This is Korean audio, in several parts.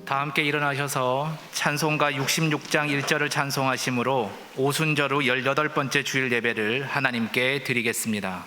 다 함께 일어나셔서 찬송가 66장 1절을 찬송하심으로 오순절 후 18번째 주일 예배를 하나님께 드리겠습니다.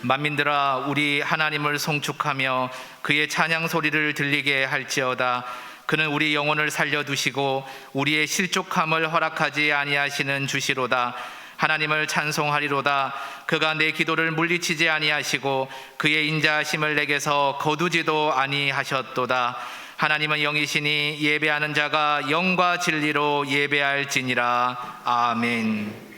만민들아, 우리 하나님을 송축하며 그의 찬양 소리를 들리게 할지어다. 그는 우리 영혼을 살려두시고 우리의 실족함을 허락하지 아니하시는 주시로다. 하나님을 찬송하리로다. 그가 내 기도를 물리치지 아니하시고 그의 인자하심을 내게서 거두지도 아니하셨도다. 하나님은 영이시니 예배하는 자가 영과 진리로 예배할지니라. 아멘.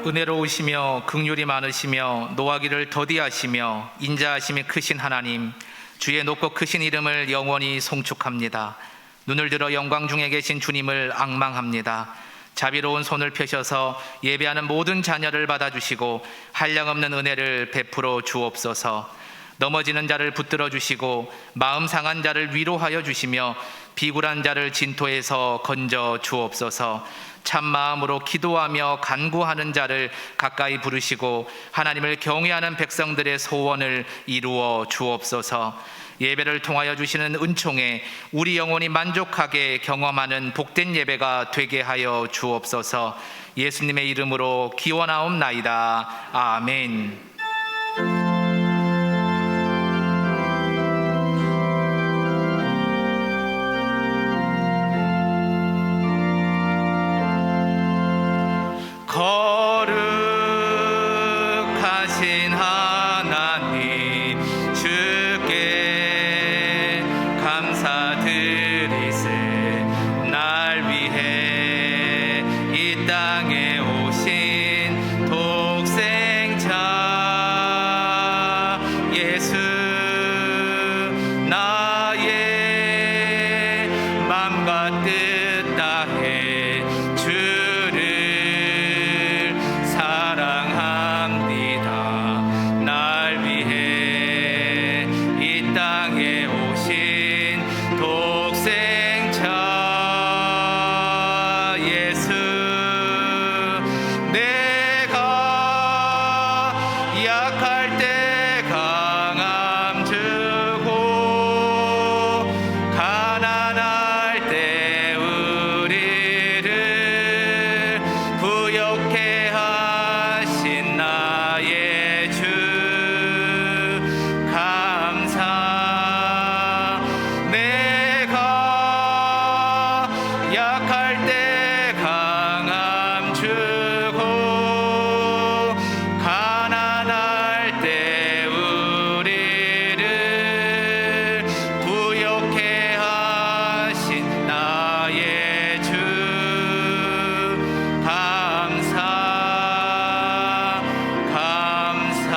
은혜로우시며 긍휼이 많으시며 노하기를 더디하시며 인자하심이 크신 하나님, 주의 높고 크신 이름을 영원히 송축합니다. 눈을 들어 영광 중에 계신 주님을 앙망합니다. 자비로운 손을 펴셔서 예배하는 모든 자녀를 받아주시고 한량없는 은혜를 베풀어 주옵소서. 넘어지는 자를 붙들어 주시고 마음 상한 자를 위로하여 주시며 비굴한 자를 진토에서 건져 주옵소서. 참 마음으로 기도하며 간구하는 자를 가까이 부르시고 하나님을 경외하는 백성들의 소원을 이루어 주옵소서. 예배를 통하여 주시는 은총에 우리 영혼이 만족하게 경험하는 복된 예배가 되게 하여 주옵소서. 예수님의 이름으로 기원하옵나이다. 아멘. 거룩하신 하나님, 주께 감사드리세. 날 위해 이 땅에 오신 독생자 예수, 나의 맘과 뜻 다해 주를 사랑합니다. 날 위해 이 땅에 오신 독생자 예수, 내가 약할 때 강함 주고 가난할 때 우리를 부욕해 하신 나의 주, 감사. 내가 약할 때 강함 주고 가난할 때 우리를 부욕해 하신 나의 주, 감사, 감사.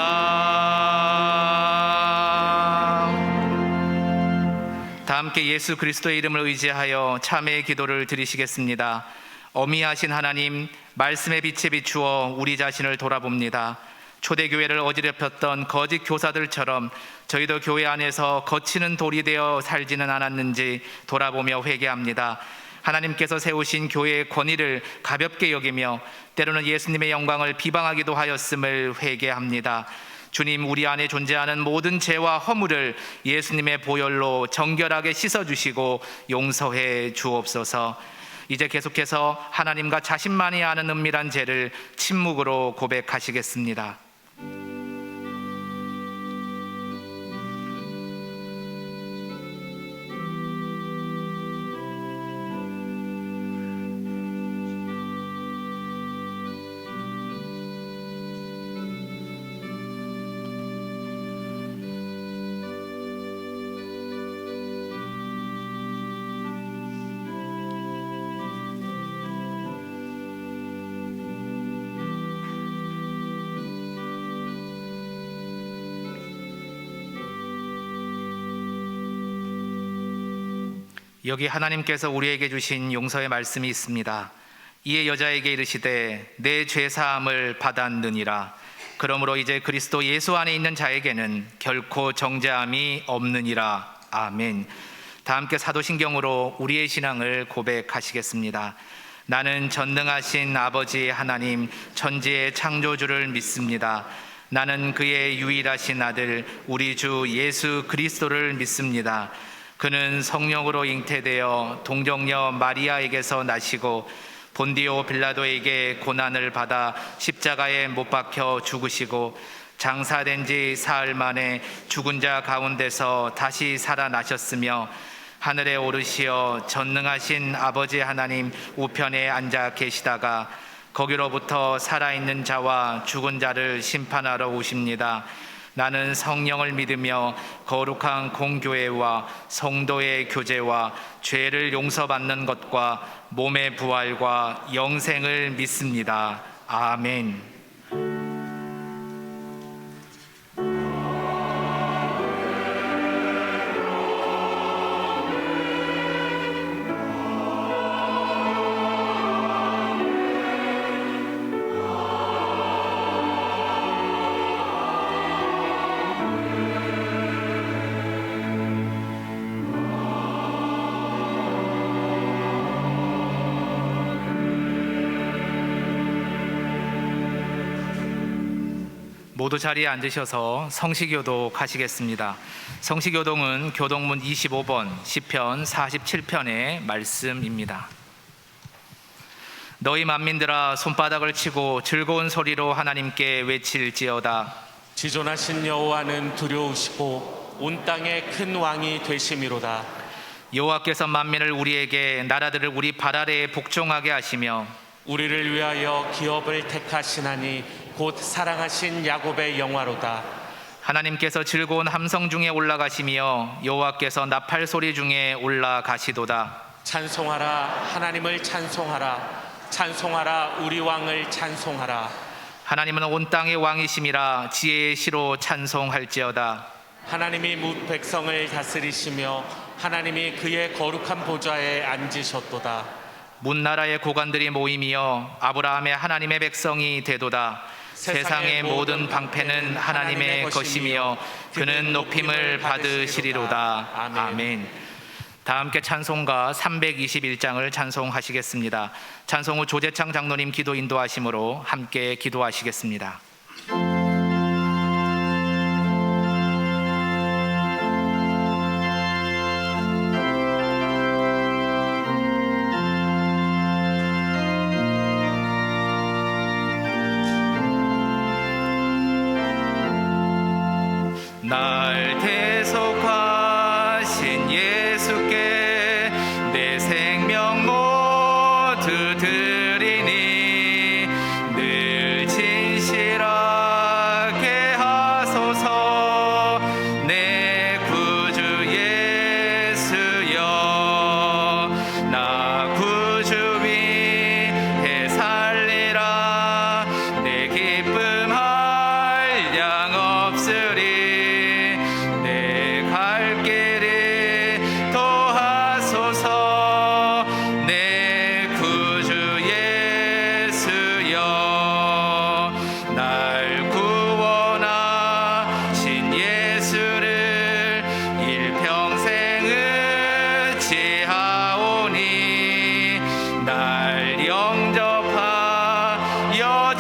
다 함께 예수 그리스도의 이름을 의지하여 참회의 기도를 드리시겠습니다. 어미하신 하나님, 말씀의 빛에 비추어 우리 자신을 돌아봅니다. 초대교회를 어지럽혔던 거짓 교사들처럼 저희도 교회 안에서 거치는 돌이 되어 살지는 않았는지 돌아보며 회개합니다. 하나님께서 세우신 교회의 권위를 가볍게 여기며 때로는 예수님의 영광을 비방하기도 하였음을 회개합니다. 주님, 우리 안에 존재하는 모든 죄와 허물을 예수님의 보혈로 정결하게 씻어주시고 용서해 주옵소서. 이제 계속해서 하나님과 자신만이 아는 은밀한 죄를 침묵으로 고백하시겠습니다. 여기 하나님께서 우리에게 주신 용서의 말씀이 있습니다. 이에 여자에게 이르시되 내 죄사함을 받았느니라. 그러므로 이제 그리스도 예수 안에 있는 자에게는 결코 정죄함이 없느니라. 아멘. 다 함께 사도신경으로 우리의 신앙을 고백하시겠습니다. 나는 전능하신 아버지 하나님 천지의 창조주를 믿습니다. 나는 그의 유일하신 아들 우리 주 예수 그리스도를 믿습니다. 그는 성령으로 잉태되어 동정녀 마리아에게서 나시고 본디오 빌라도에게 고난을 받아 십자가에 못 박혀 죽으시고 장사된 지 사흘 만에 죽은 자 가운데서 다시 살아나셨으며 하늘에 오르시어 전능하신 아버지 하나님 우편에 앉아 계시다가 거기로부터 살아있는 자와 죽은 자를 심판하러 오십니다. 나는 성령을 믿으며 거룩한 공교회와 성도의 교제와 죄를 용서받는 것과 몸의 부활과 영생을 믿습니다. 아멘. 모두 자리에 앉으셔서 성시교독 하시겠습니다. 성시교독은 교독문 25번 시편 47편의 말씀입니다. 너희 만민들아 손바닥을 치고 즐거운 소리로 하나님께 외칠지어다. 지존하신 여호와는 두려우시고 온 땅에 큰 왕이 되심이로다. 여호와께서 만민을 우리에게 나라들을 우리 발 아래에 복종하게 하시며 우리를 위하여 기업을 택하시나니 곧 사랑하신 야곱의 영화로다. 하나님께서 즐거운 함성 중에 올라가시며 여호와께서 나팔 소리 중에 올라가시도다. 찬송하라, 하나님을 찬송하라. 찬송하라, 우리 왕을 찬송하라. 하나님은 온 땅의 왕이심이라 지혜의 시로 찬송할지어다. 하나님이 뭇 백성을 다스리시며 하나님이 그의 거룩한 보좌에 앉으셨도다. 문나라의 고관들이 모임이여 아브라함의 하나님의 백성이 되도다. 세상의 모든 방패는 하나님의 것이며 그는 높임을 받으시리로다. 아멘. 다 함께 찬송가 321장을 찬송하시겠습니다. 찬송 후 조재창 장로님 기도 인도하심으로 함께 기도하시겠습니다. 날 대속하신 예수께 내 생명 모두 드리니 늘 진실한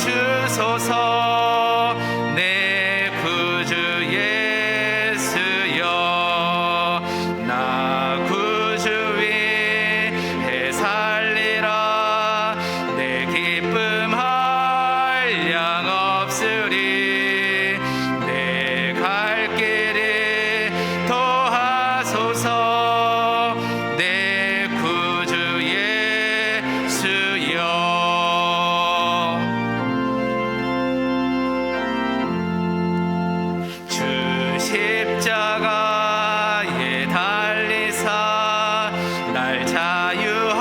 주소서. 내 구주 예수여, 나 구주 위해 살리라. 내 기쁨 한량 없으리. 내 갈 길이 더하소서. 내 구주 예수여. 주 십자가에 달리사 날 자유하게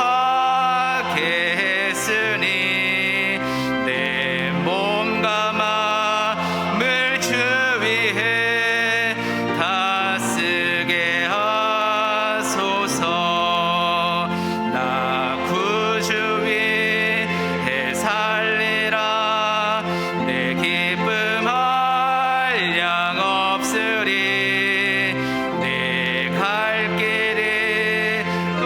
했으니 내 몸과 마음을 주 위해 다 쓰게 하소서. 나 구주 위해 살리라. 내 기쁨 한량 없으리. 내 갈 길이 또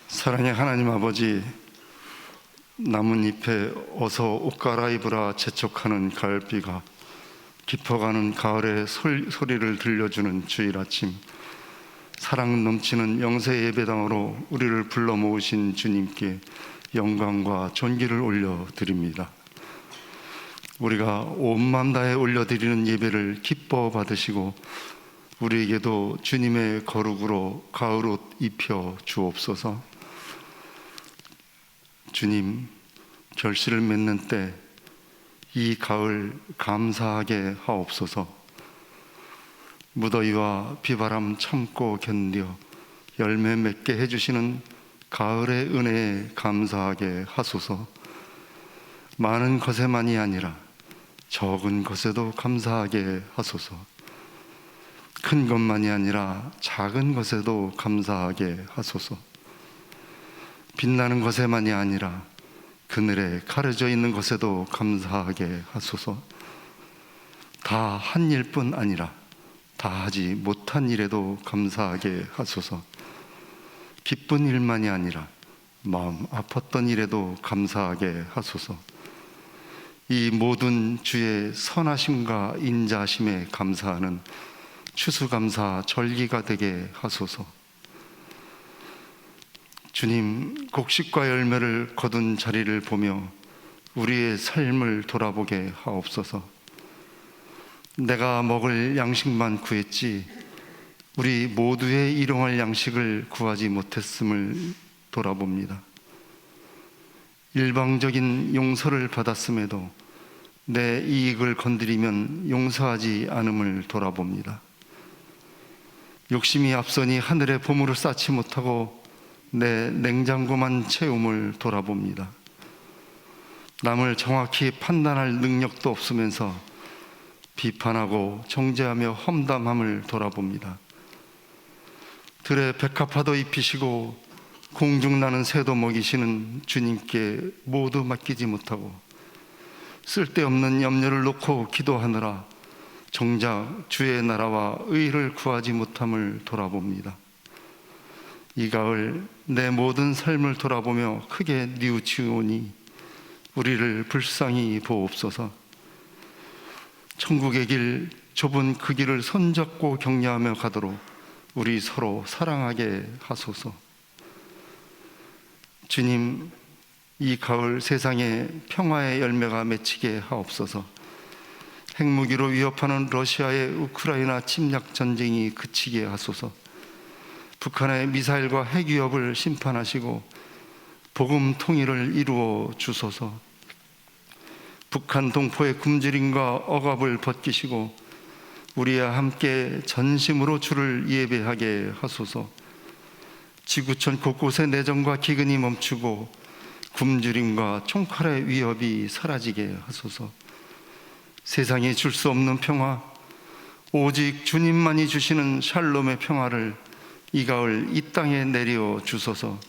사랑의 하나님 아버지, 나뭇잎에 어서 옷 갈아입으라 재촉하는 가을비가 깊어가는 가을의 소리를 들려주는 주일 아침, 사랑 넘치는 영세 예배당으로 우리를 불러 모으신 주님께 영광과 존귀를 올려드립니다. 우리가 온 마음 다해 올려드리는 예배를 기뻐 받으시고 우리에게도 주님의 거룩으로 가을옷 입혀 주옵소서. 주님, 결실을 맺는 때 이 가을 감사하게 하옵소서. 무더위와 비바람 참고 견뎌 열매 맺게 해주시는 가을의 은혜에 감사하게 하소서. 많은 것에만이 아니라 적은 것에도 감사하게 하소서. 큰 것만이 아니라 작은 것에도 감사하게 하소서. 빛나는 것에만이 아니라 그늘에 가려져 있는 것에도 감사하게 하소서. 다 한 일뿐 아니라 다 하지 못한 일에도 감사하게 하소서. 기쁜 일만이 아니라 마음 아팠던 일에도 감사하게 하소서. 이 모든 주의 선하심과 인자하심에 감사하는 추수감사 절기가 되게 하소서. 주님, 곡식과 열매를 거둔 자리를 보며 우리의 삶을 돌아보게 하옵소서. 내가 먹을 양식만 구했지 우리 모두의 일용할 양식을 구하지 못했음을 돌아봅니다. 일방적인 용서를 받았음에도 내 이익을 건드리면 용서하지 않음을 돌아봅니다. 욕심이 앞서니 하늘의 보물을 쌓지 못하고 내 냉장고만 채움을 돌아봅니다. 남을 정확히 판단할 능력도 없으면서 비판하고 정죄하며 험담함을 돌아봅니다. 들에 백합화도 입히시고 공중나는 새도 먹이시는 주님께 모두 맡기지 못하고 쓸데없는 염려를 놓고 기도하느라 정작 주의 나라와 의를 구하지 못함을 돌아봅니다. 이 가을 내 모든 삶을 돌아보며 크게 뉘우치오니 우리를 불쌍히 보옵소서. 천국의 길, 좁은 그 길을 손잡고 격려하며 가도록 우리 서로 사랑하게 하소서. 주님, 이 가을 세상에 평화의 열매가 맺히게 하옵소서. 핵무기로 위협하는 러시아의 우크라이나 침략 전쟁이 그치게 하소서. 북한의 미사일과 핵 위협을 심판하시고 복음 통일을 이루어 주소서. 북한 동포의 굶주림과 억압을 벗기시고 우리와 함께 전심으로 주를 예배하게 하소서. 지구촌 곳곳의 내전과 기근이 멈추고 굶주림과 총칼의 위협이 사라지게 하소서. 세상이 줄 수 없는 평화, 오직 주님만이 주시는 샬롬의 평화를 이 가을 이 땅에 내려 주소서.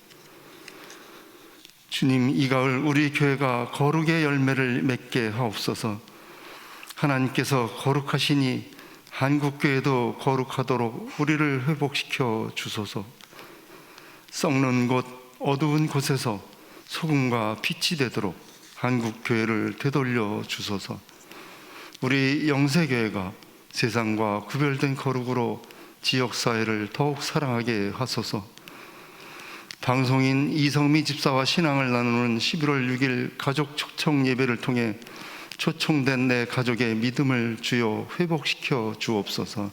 주님, 이 가을 우리 교회가 거룩의 열매를 맺게 하옵소서. 하나님께서 거룩하시니 한국교회도 거룩하도록 우리를 회복시켜 주소서. 썩는 곳, 어두운 곳에서 소금과 빛이 되도록 한국교회를 되돌려 주소서. 우리 영세교회가 세상과 구별된 거룩으로 지역사회를 더욱 사랑하게 하소서. 방송인 이성미 집사와 신앙을 나누는 11월 6일 가족 초청 예배를 통해 초청된 내 가족의 믿음을 주여 회복시켜 주옵소서.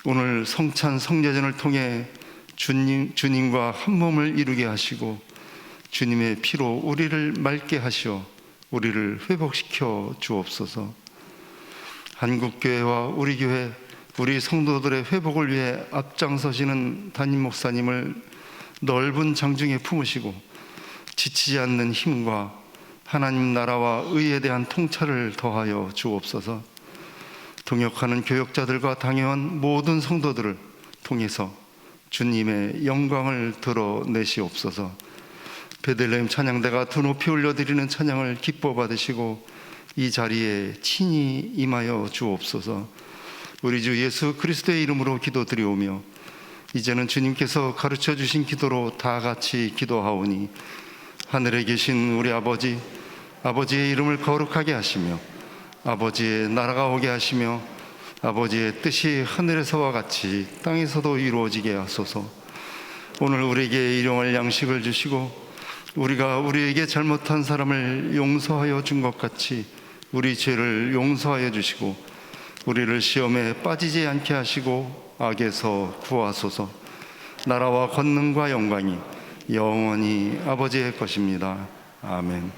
오늘 성찬 성례전을 통해 주님과 한 몸을 이루게 하시고 주님의 피로 우리를 맑게 하시어 우리를 회복시켜 주옵소서. 한국교회와 우리 교회, 우리 성도들의 회복을 위해 앞장서시는 담임 목사님을 넓은 장중에 품으시고 지치지 않는 힘과 하나님 나라와 의에 대한 통찰을 더하여 주옵소서. 동역하는 교역자들과 당회원 모든 성도들을 통해서 주님의 영광을 드러내시옵소서. 베들레헴 찬양대가 두 높이 올려드리는 찬양을 기뻐 받으시고 이 자리에 친히 임하여 주옵소서. 우리 주 예수 그리스도의 이름으로 기도드리오며 이제는 주님께서 가르쳐 주신 기도로 다 같이 기도하오니 하늘에 계신 우리 아버지, 아버지의 이름을 거룩하게 하시며 아버지의 나라가 오게 하시며 아버지의 뜻이 하늘에서와 같이 땅에서도 이루어지게 하소서. 오늘 우리에게 일용할 양식을 주시고 우리가 우리에게 잘못한 사람을 용서하여 준 것 같이 우리 죄를 용서하여 주시고 우리를 시험에 빠지지 않게 하시고 악에서 구하소서. 나라와 권능과 영광이 영원히 아버지의 것입니다. 아멘.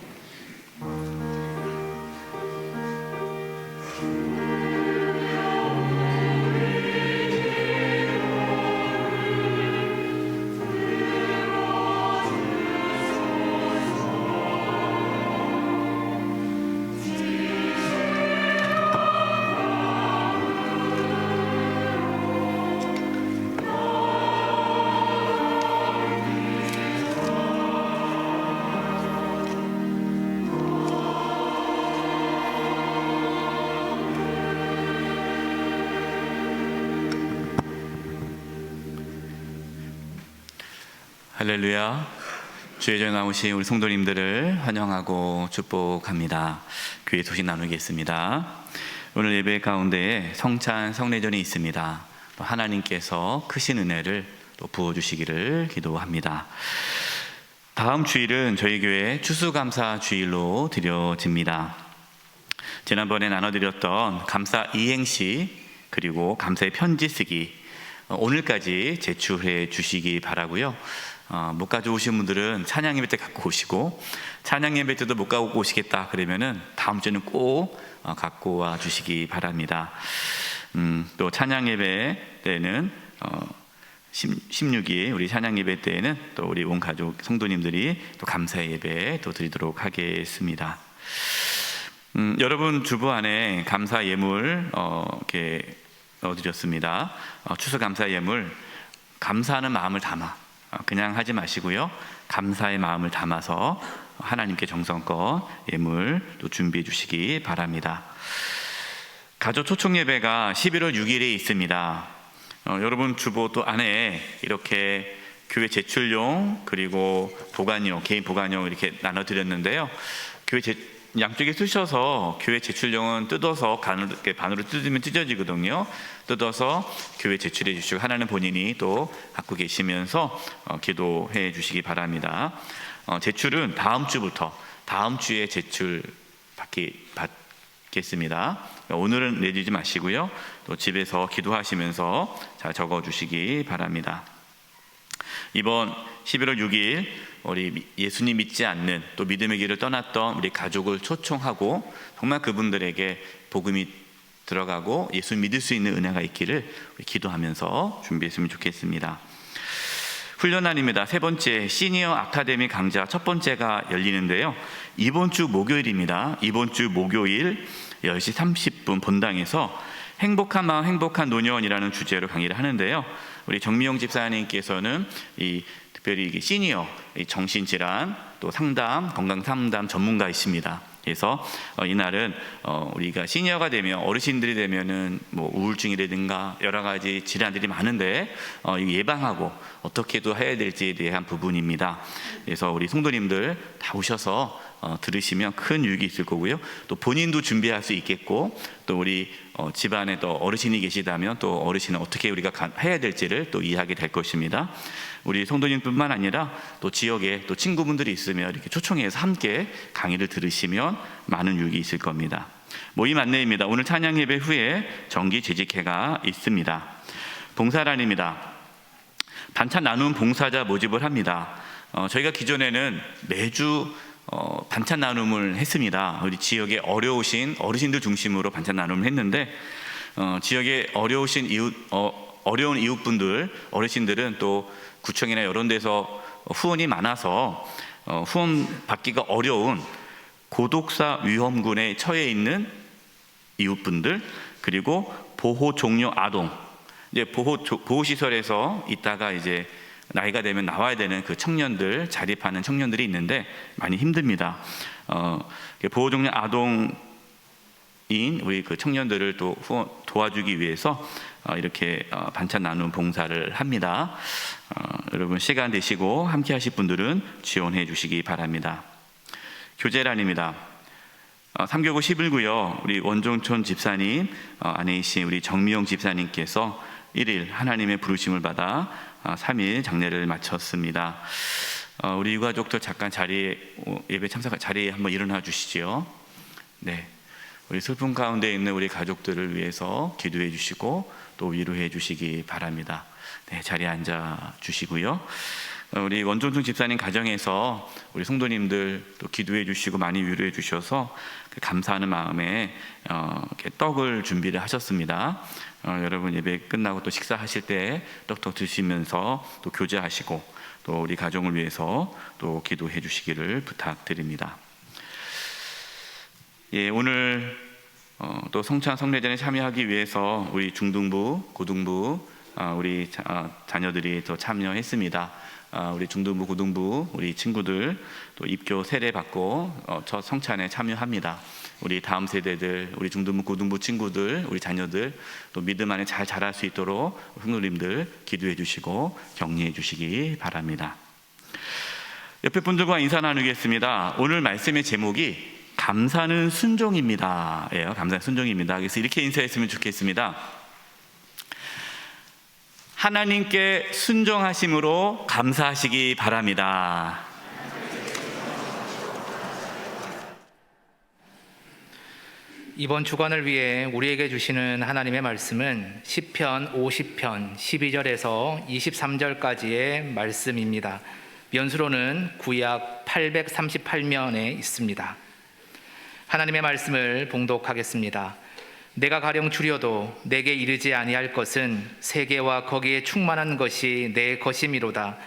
할렐루야. 주의 전에 나오신 우리 성도님들을 환영하고 축복합니다. 교회 소식 나누겠습니다. 오늘 예배 가운데에 성찬 성례전이 있습니다. 또 하나님께서 크신 은혜를 또 부어주시기를 기도합니다. 다음 주일은 저희 교회 추수감사 주일로 드려집니다. 지난번에 나눠드렸던 감사 이행시 그리고 감사의 편지 쓰기 오늘까지 제출해 주시기 바라고요. 못 가져오신 분들은 찬양 예배 때 갖고 오시고, 찬양 예배 때도 못 갖고 오시겠다 그러면은 다음 주는 꼭 갖고 와 주시기 바랍니다. 또 찬양 예배 때는 16일 우리 찬양 예배 때에는 또 우리 온 가족 성도님들이 또 감사 예배 또 드리도록 하겠습니다. 여러분 주보 안에 감사 예물 이렇게 넣어드렸습니다. 추수 감사 예물, 감사하는 마음을 담아 그냥 하지 마시고요. 감사의 마음을 담아서 하나님께 정성껏 예물 또 준비해 주시기 바랍니다. 가족 초청 예배가 11월 6일에 있습니다. 여러분 주보 또 안에 이렇게 교회 제출용 그리고 보관용, 개인 보관용 이렇게 나눠드렸는데요. 교회 양쪽에 쓰셔서 교회 제출용은 뜯어서 반으로 뜯으면 찢어지거든요. 뜯어서 교회 제출해 주시고 하나는 본인이 또 갖고 계시면서 기도해 주시기 바랍니다. 제출은 다음 주부터 다음 주에 제출 받겠습니다. 오늘은 내주지 마시고요. 또 집에서 기도하시면서 잘 적어 주시기 바랍니다. 이번 11월 6일 우리 예수님 믿지 않는 또 믿음의 길을 떠났던 우리 가족을 초청하고 정말 그분들에게 복음이 들어가고 예수 믿을 수 있는 은혜가 있기를 기도하면서 준비했으면 좋겠습니다. 훈련날입니다. 세 번째 시니어 아카데미 강좌 첫 번째가 열리는데요. 이번 주 목요일입니다. 이번 주 목요일 10시 30분 본당에서 행복한 마음 행복한 노년이라는 주제로 강의를 하는데요. 우리 정미영 집사님께서는 특별히 이게 시니어 정신질환 또 상담 건강 상담 전문가이십니다. 그래서 이날은 우리가 시니어가 되면 어르신들이 되면은 뭐 우울증이라든가 여러 가지 질환들이 많은데 예방하고 어떻게 또 해야 될지에 대한 부분입니다. 그래서 우리 성도님들 다 오셔서 들으시면 큰 유익이 있을 거고요. 또 본인도 준비할 수 있겠고 또 우리 집안에 또 어르신이 계시다면 또 어르신은 어떻게 우리가 해야 될지를 또 이해하게 될 것입니다. 우리 성도님뿐만 아니라 또 지역에 또 친구분들이 있으면 이렇게 초청해서 함께 강의를 들으시면 많은 유익이 있을 겁니다. 모임 안내입니다. 오늘 찬양 예배 후에 정기 재직회가 있습니다. 봉사란입니다. 반찬 나눔 봉사자 모집을 합니다. 저희가 기존에는 매주 반찬 나눔을 했습니다. 우리 지역에 어려우신 어르신들 중심으로 반찬 나눔을 했는데 지역에 어려운 이웃분들, 어르신들은 또 구청이나 이런 데서 후원이 많아서 후원 받기가 어려운 고독사 위험군에 처해 있는 이웃분들, 그리고 보호 종료 아동, 이제 보호시설에서 있다가 이제 나이가 되면 나와야 되는 그 청년들, 자립하는 청년들이 있는데 많이 힘듭니다. 보호 종료 아동인 우리 그 청년들을 또 도와주기 위해서 이렇게 반찬 나눔 봉사를 합니다. 여러분 시간 되시고 함께 하실 분들은 지원해 주시기 바랍니다. 교제란입니다. 3교구 11구요. 우리 원종촌 집사님 아내이신 우리 정미영 집사님께서 1일 하나님의 부르심을 받아 3일 장례를 마쳤습니다. 우리 유가족들 잠깐 예배 참석 자리에 한번 일어나 주시지요. 네. 우리 슬픔 가운데 있는 우리 가족들을 위해서 기도해 주시고 또 위로해 주시기 바랍니다. 네, 자리에 앉아 주시고요. 우리 원종충 집사님 가정에서 우리 성도님들 또 기도해 주시고 많이 위로해 주셔서 감사하는 마음에 이렇게 떡을 준비를 하셨습니다. 여러분 예배 끝나고 또 식사하실 때 떡 드시면서 또 교제하시고 또 우리 가정을 위해서 또 기도해 주시기를 부탁드립니다. 예, 오늘 또 성찬 성례전에 참여하기 위해서 우리 중등부, 고등부 우리 자녀들이 또 참여했습니다. 우리 중등부, 고등부 우리 친구들 또 입교 세례 받고 첫 성찬에 참여합니다. 우리 다음 세대들, 우리 중등부, 고등부 친구들, 우리 자녀들 또 믿음 안에 잘 자랄 수 있도록 성도님들 기도해 주시고 격려해 주시기 바랍니다. 옆에 분들과 인사 나누겠습니다. 오늘 말씀의 제목이 감사는 순종입니다. 감사는 순종입니다. 그래서 이렇게 인사했으면 좋겠습니다. 하나님께 순종하심으로 감사하시기 바랍니다. 이번 주간을 위해 우리에게 주시는 하나님의 말씀은 시편 50편 12절에서 23절까지의 말씀입니다. 연수로는 구약 838면에 있습니다. 하나님의 말씀을 봉독하겠습니다. 내가 가령 줄여도 내게 이르지 아니할 것은 세계와 거기에 충만한 것이 내 것이미로다.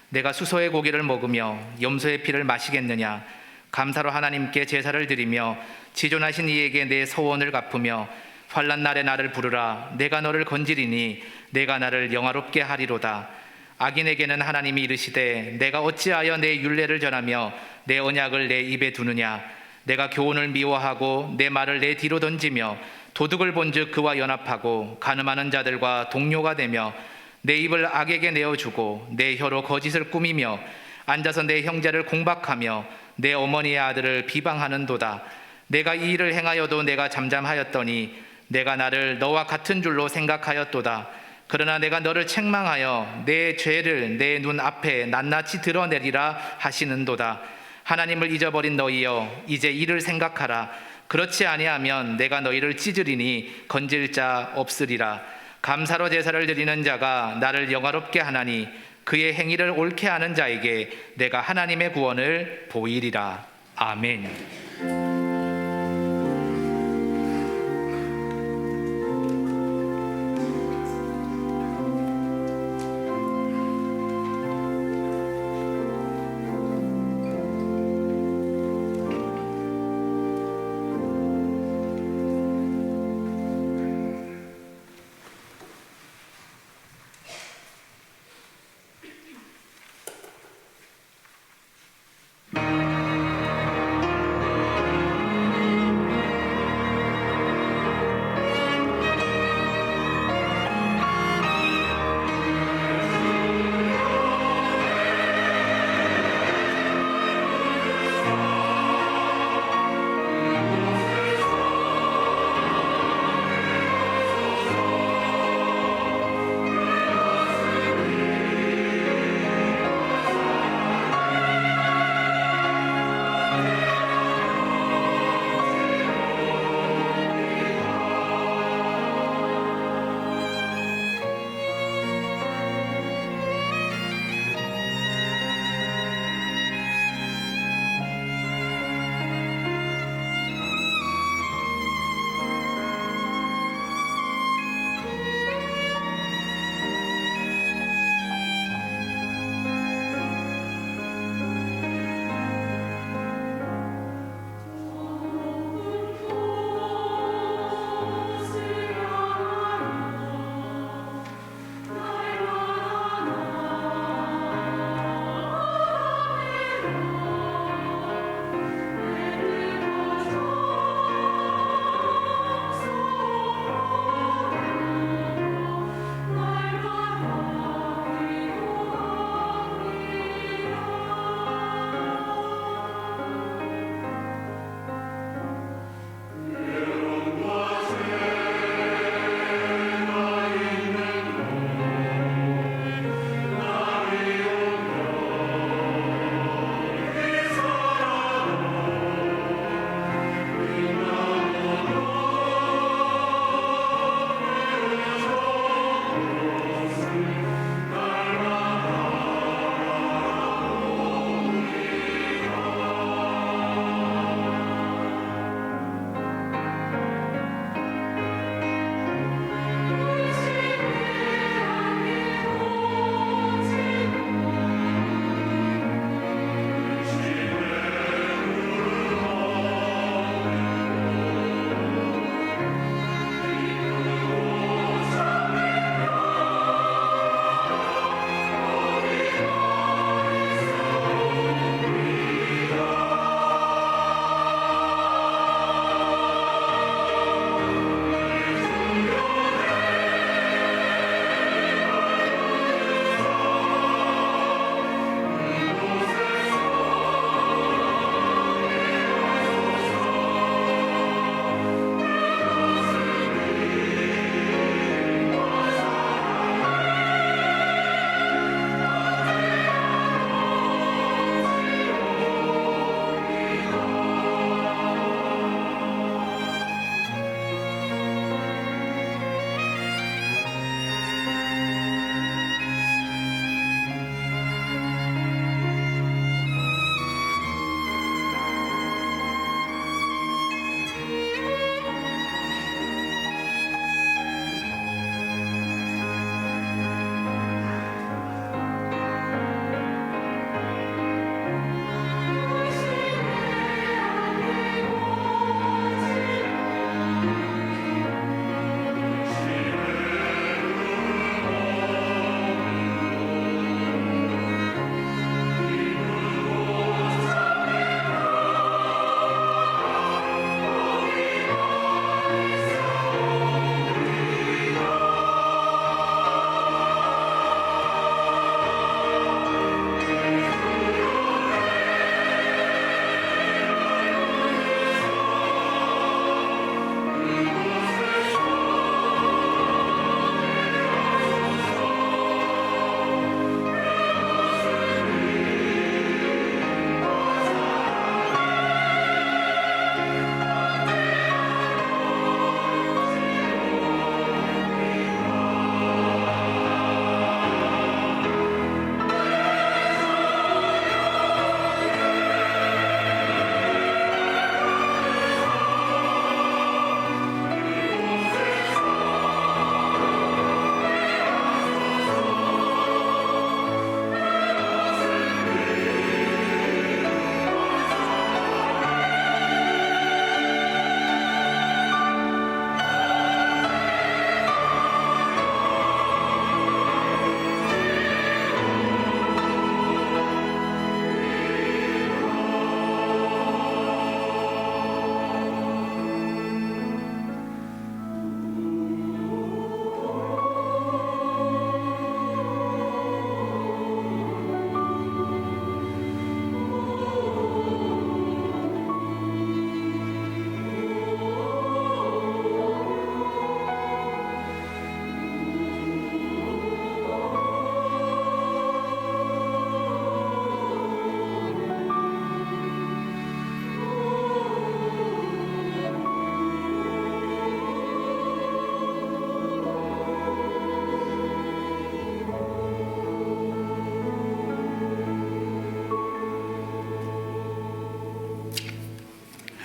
내가 수소의 고기를 먹으며 염소의 피를 마시겠느냐. 감사로 하나님께 제사를 드리며 지존하신 이에게 내 서원을 갚으며 환난 날에 나를 부르라. 내가 너를 건지리니 내가 나를 영화롭게 하리로다. 악인에게는 하나님이 이르시되 내가 어찌하여 내 율례를 전하며 내 언약을 내 입에 두느냐. 내가 교훈을 미워하고 내 말을 내 뒤로 던지며 도둑을 본즉 그와 연합하고 간음하는 자들과 동료가 되며 내 입을 악에게 내어주고 내 혀로 거짓을 꾸미며 앉아서 내 형제를 공박하며 내 어머니의 아들을 비방하는도다. 내가 이 일을 행하여도 내가 잠잠하였더니 내가 나를 너와 같은 줄로 생각하였도다. 그러나 내가 너를 책망하여 내 죄를 내 눈 앞에 낱낱이 드러내리라 하시는도다. 하나님을 잊어버린 너희여 이제 이를 생각하라. 그렇지 아니하면 내가 너희를 찢으리니 건질 자 없으리라. 감사로 제사를 드리는 자가 나를 영화롭게 하나니 그의 행위를 옳게 하는 자에게 내가 하나님의 구원을 보이리라. 아멘.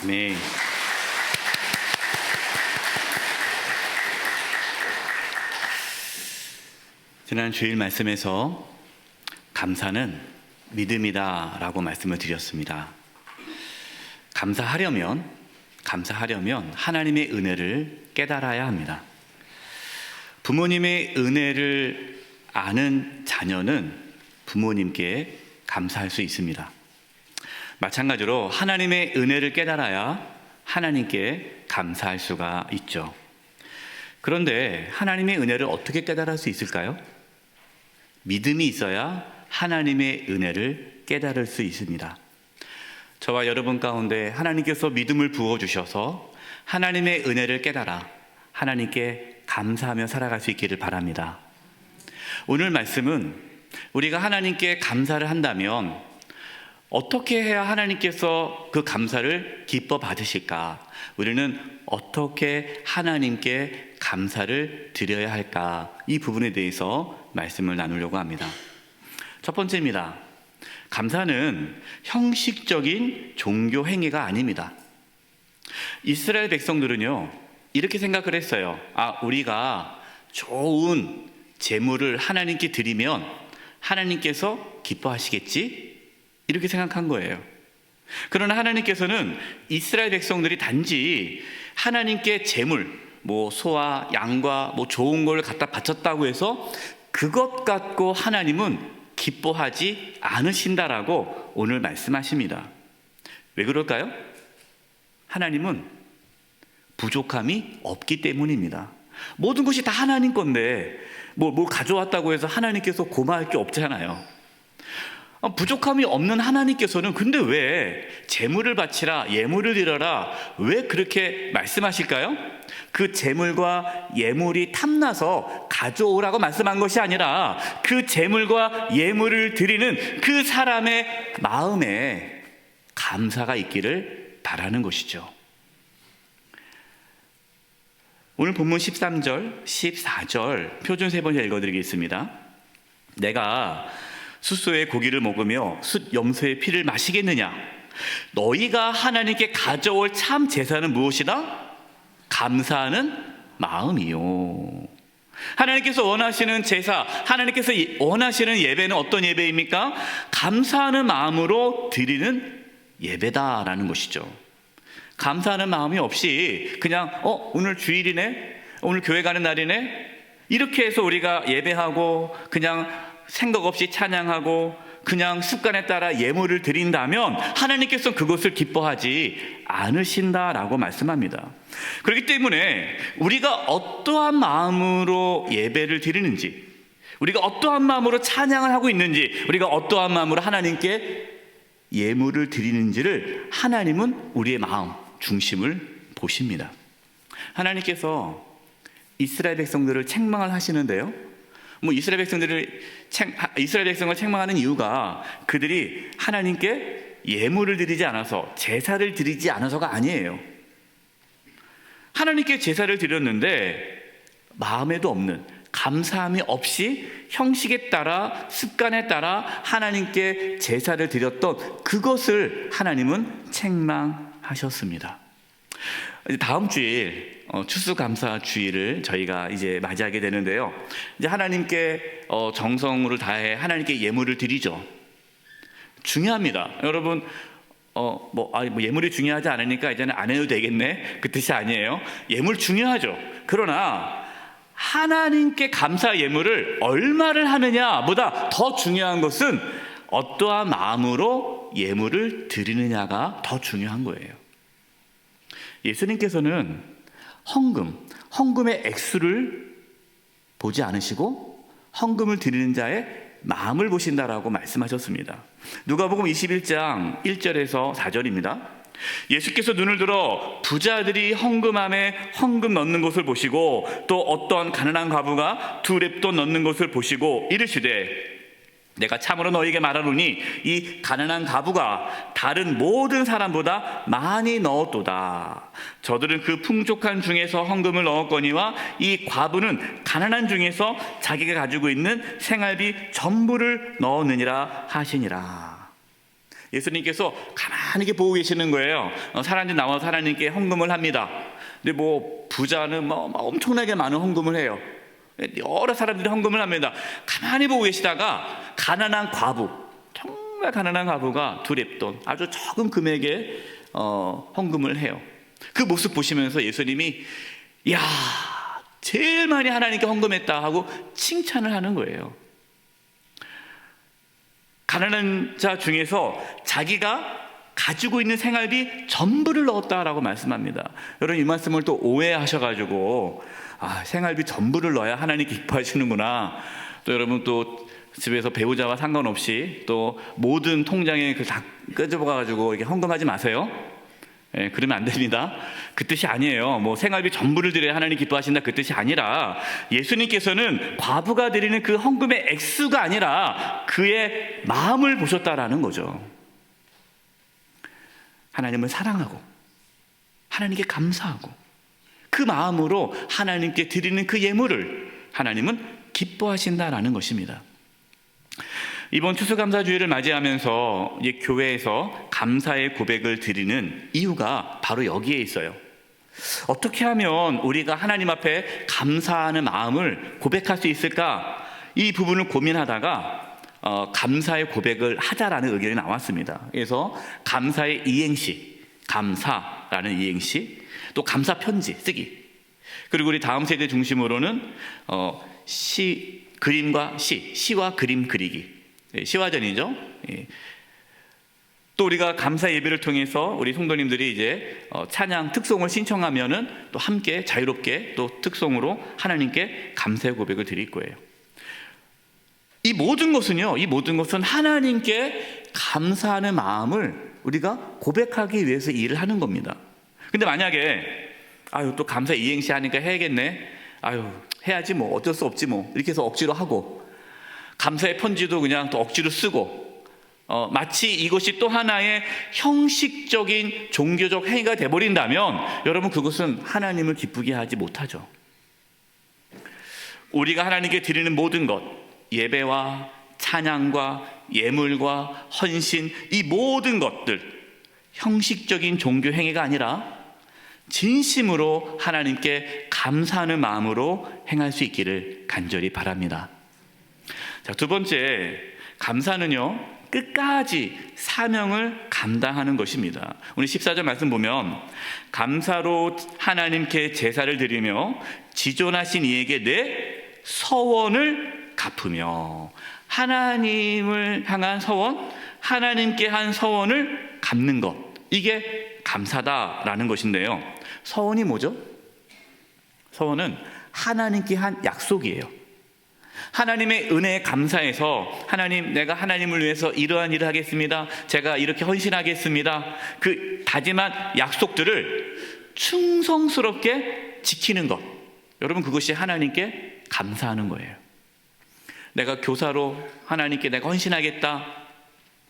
네. 지난 주일 말씀에서 감사는 믿음이다라고 말씀을 드렸습니다. 감사하려면 하나님의 은혜를 깨달아야 합니다. 부모님의 은혜를 아는 자녀는 부모님께 감사할 수 있습니다. 마찬가지로 하나님의 은혜를 깨달아야 하나님께 감사할 수가 있죠. 그런데 하나님의 은혜를 어떻게 깨달을 수 있을까요? 믿음이 있어야 하나님의 은혜를 깨달을 수 있습니다. 저와 여러분 가운데 하나님께서 믿음을 부어주셔서 하나님의 은혜를 깨달아 하나님께 감사하며 살아갈 수 있기를 바랍니다. 오늘 말씀은 우리가 하나님께 감사를 한다면 어떻게 해야 하나님께서 그 감사를 기뻐 받으실까? 우리는 어떻게 하나님께 감사를 드려야 할까? 이 부분에 대해서 말씀을 나누려고 합니다. 첫 번째입니다. 감사는 형식적인 종교 행위가 아닙니다. 이스라엘 백성들은요, 이렇게 생각을 했어요. 우리가 좋은 제물을 하나님께 드리면 하나님께서 기뻐하시겠지? 이렇게 생각한 거예요. 그러나 하나님께서는 이스라엘 백성들이 단지 하나님께 제물, 소와 양과 좋은 걸 갖다 바쳤다고 해서 그것 갖고 하나님은 기뻐하지 않으신다라고 오늘 말씀하십니다. 왜 그럴까요? 하나님은 부족함이 없기 때문입니다. 모든 것이 다 하나님 건데 뭘 가져왔다고 해서 하나님께서 고마울 게 없잖아요. 부족함이 없는 하나님께서는 근데 왜 제물을 바치라, 예물을 드려라, 왜 그렇게 말씀하실까요? 그 제물과 예물이 탐나서 가져오라고 말씀한 것이 아니라 그 제물과 예물을 드리는 그 사람의 마음에 감사가 있기를 바라는 것이죠. 오늘 본문 13절, 14절 표준 세 번째 읽어드리겠습니다. 내가 숫소의 고기를 먹으며 숫 염소의 피를 마시겠느냐? 너희가 하나님께 가져올 참 제사는 무엇이다? 감사하는 마음이요. 하나님께서 원하시는 제사, 하나님께서 원하시는 예배는 어떤 예배입니까? 감사하는 마음으로 드리는 예배다라는 것이죠. 감사하는 마음이 없이 그냥 오늘 주일이네, 오늘 교회 가는 날이네, 이렇게 해서 우리가 예배하고 그냥 생각 없이 찬양하고 그냥 습관에 따라 예물을 드린다면 하나님께서는 그것을 기뻐하지 않으신다라고 말씀합니다. 그렇기 때문에 우리가 어떠한 마음으로 예배를 드리는지, 우리가 어떠한 마음으로 찬양을 하고 있는지, 우리가 어떠한 마음으로 하나님께 예물을 드리는지를 하나님은 우리의 마음 중심을 보십니다. 하나님께서 이스라엘 백성들을 책망을 하시는데요, 이스라엘 백성을 책망하는 이유가 그들이 하나님께 예물을 드리지 않아서, 제사를 드리지 않아서가 아니에요. 하나님께 제사를 드렸는데 마음에도 없는, 감사함이 없이 형식에 따라, 습관에 따라 하나님께 제사를 드렸던 그것을 하나님은 책망하셨습니다. 다음 주일 추수감사 주일을 저희가 이제 맞이하게 되는데요. 이제 하나님께 정성으로 다해 하나님께 예물을 드리죠. 중요합니다. 여러분, 예물이 중요하지 않으니까 이제는 안 해도 되겠네, 그 뜻이 아니에요. 예물 중요하죠. 그러나 하나님께 감사 예물을 얼마를 하느냐보다 더 중요한 것은 어떠한 마음으로 예물을 드리느냐가 더 중요한 거예요. 예수님께서는 헌금의 액수를 보지 않으시고 헌금을 드리는 자의 마음을 보신다라고 말씀하셨습니다. 누가복음 21장 1절에서 4절입니다. 예수께서 눈을 들어 부자들이 헌금함에 헌금 넣는 것을 보시고 또 어떤 가난한 과부가 2렙돈 넣는 것을 보시고 이르시되 내가 참으로 너희에게 말하노니 이 가난한 과부가 다른 모든 사람보다 많이 넣었도다. 저들은 그 풍족한 중에서 헌금을 넣었거니와 이 과부는 가난한 중에서 자기가 가지고 있는 생활비 전부를 넣었느니라 하시니라. 예수님께서 가만히 이렇게 보고 계시는 거예요. 사람들이 나와서 하나님께 헌금을 합니다. 근데 뭐 부자는 막 엄청나게 많은 헌금을 해요. 여러 사람들이 헌금을 합니다. 가만히 보고 계시다가 가난한 과부, 정말 가난한 과부가 두 렙돈, 아주 적은 금액의 헌금을 해요. 그 모습 보시면서 예수님이 야, 제일 많이 하나님께 헌금했다 하고 칭찬을 하는 거예요. 가난한 자 중에서 자기가 가지고 있는 생활비 전부를 넣었다라고 말씀합니다. 여러분 이 말씀을 또 오해하셔가지고 생활비 전부를 넣어야 하나님 기뻐하시는구나. 또 여러분 또 집에서 배우자와 상관없이 또 모든 통장에 다 끄집어가지고 이렇게 헌금하지 마세요. 예, 그러면 안 됩니다. 그 뜻이 아니에요. 뭐 생활비 전부를 드려야 하나님 기뻐하신다 그 뜻이 아니라 예수님께서는 과부가 드리는 그 헌금의 액수가 아니라 그의 마음을 보셨다라는 거죠. 하나님을 사랑하고 하나님께 감사하고 그 마음으로 하나님께 드리는 그 예물을 하나님은 기뻐하신다라는 것입니다. 이번 추수감사주일을 맞이하면서 교회에서 감사의 고백을 드리는 이유가 바로 여기에 있어요. 어떻게 하면 우리가 하나님 앞에 감사하는 마음을 고백할 수 있을까? 이 부분을 고민하다가 감사의 고백을 하자라는 의견이 나왔습니다. 그래서 감사의 이행시, 감사라는 이행시, 또 감사 편지 쓰기, 그리고 우리 다음 세대 중심으로는 그림과 시와 그림 그리기, 시화전이죠. 또 우리가 감사 예배를 통해서 우리 성도님들이 이제 찬양 특송을 신청하면은 또 함께 자유롭게 또 특송으로 하나님께 감사의 고백을 드릴 거예요. 이 모든 것은 하나님께 감사하는 마음을 우리가 고백하기 위해서 일을 하는 겁니다. 근데 만약에 또 감사 이행시 하니까 해야겠네, 해야지 뭐 어쩔 수 없지 뭐 이렇게 해서 억지로 하고, 감사의 편지도 그냥 또 억지로 쓰고, 마치 이것이 또 하나의 형식적인 종교적 행위가 돼버린다면 여러분 그것은 하나님을 기쁘게 하지 못하죠. 우리가 하나님께 드리는 모든 것, 예배와 찬양과 예물과 헌신, 이 모든 것들 형식적인 종교 행위가 아니라 진심으로 하나님께 감사하는 마음으로 행할 수 있기를 간절히 바랍니다. 자, 두 번째, 감사는요 끝까지 사명을 감당하는 것입니다. 오늘 14절 말씀 보면 감사로 하나님께 제사를 드리며 지존하신 이에게 내 서원을 갚으며, 하나님을 향한 서원, 하나님께 한 서원을 갚는 것, 이게 감사다라는 것인데요. 서원이 뭐죠? 서원은 하나님께 한 약속이에요. 하나님의 은혜에 감사해서 하나님, 내가 하나님을 위해서 이러한 일을 하겠습니다, 제가 이렇게 헌신하겠습니다, 그 다짐한 약속들을 충성스럽게 지키는 것, 여러분 그것이 하나님께 감사하는 거예요. 내가 교사로 하나님께 내가 헌신하겠다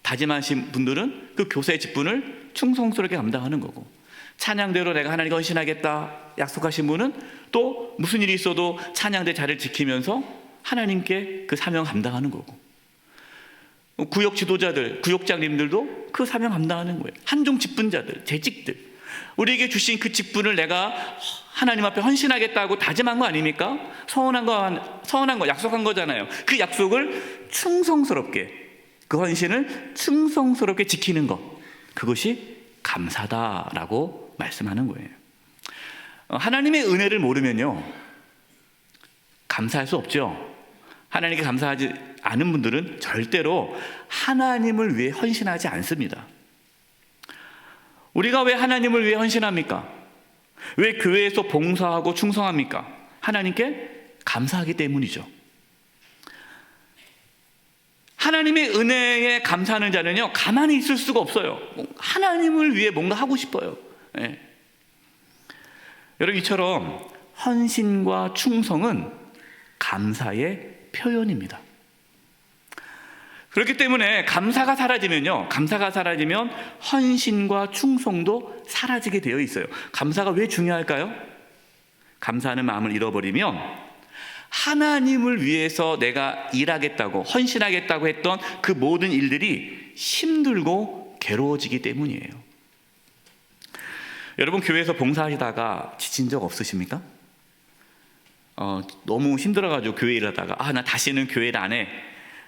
다짐하신 분들은 그 교사의 직분을 충성스럽게 감당하는 거고, 찬양대로 내가 하나님께 헌신하겠다 약속하신 분은 또 무슨 일이 있어도 찬양대 자리를 지키면서 하나님께 그 사명 감당하는 거고, 구역 지도자들, 구역장님들도 그 사명 감당하는 거예요. 한종 직분자들, 재직들, 우리에게 주신 그 직분을 내가 하나님 앞에 헌신하겠다고 다짐한 거 아닙니까? 서원한 거 약속한 거잖아요. 그 약속을 충성스럽게, 그 헌신을 충성스럽게 지키는 것, 그것이 감사다라고 말씀하는 거예요. 하나님의 은혜를 모르면요 감사할 수 없죠. 하나님께 감사하지 않은 분들은 절대로 하나님을 위해 헌신하지 않습니다. 우리가 왜 하나님을 위해 헌신합니까? 왜 교회에서 봉사하고 충성합니까? 하나님께 감사하기 때문이죠. 하나님의 은혜에 감사하는 자는요 가만히 있을 수가 없어요. 하나님을 위해 뭔가 하고 싶어요. 네. 여러분 이처럼 헌신과 충성은 감사의 표현입니다. 그렇기 때문에 감사가 사라지면 헌신과 충성도 사라지게 되어 있어요. 감사가 왜 중요할까요? 감사하는 마음을 잃어버리면 하나님을 위해서 내가 일하겠다고 헌신하겠다고 했던 그 모든 일들이 힘들고 괴로워지기 때문이에요. 여러분, 교회에서 봉사하시다가 지친 적 없으십니까? 너무 힘들어가지고 교회 일 하다가 나 다시는 교회 일 안 해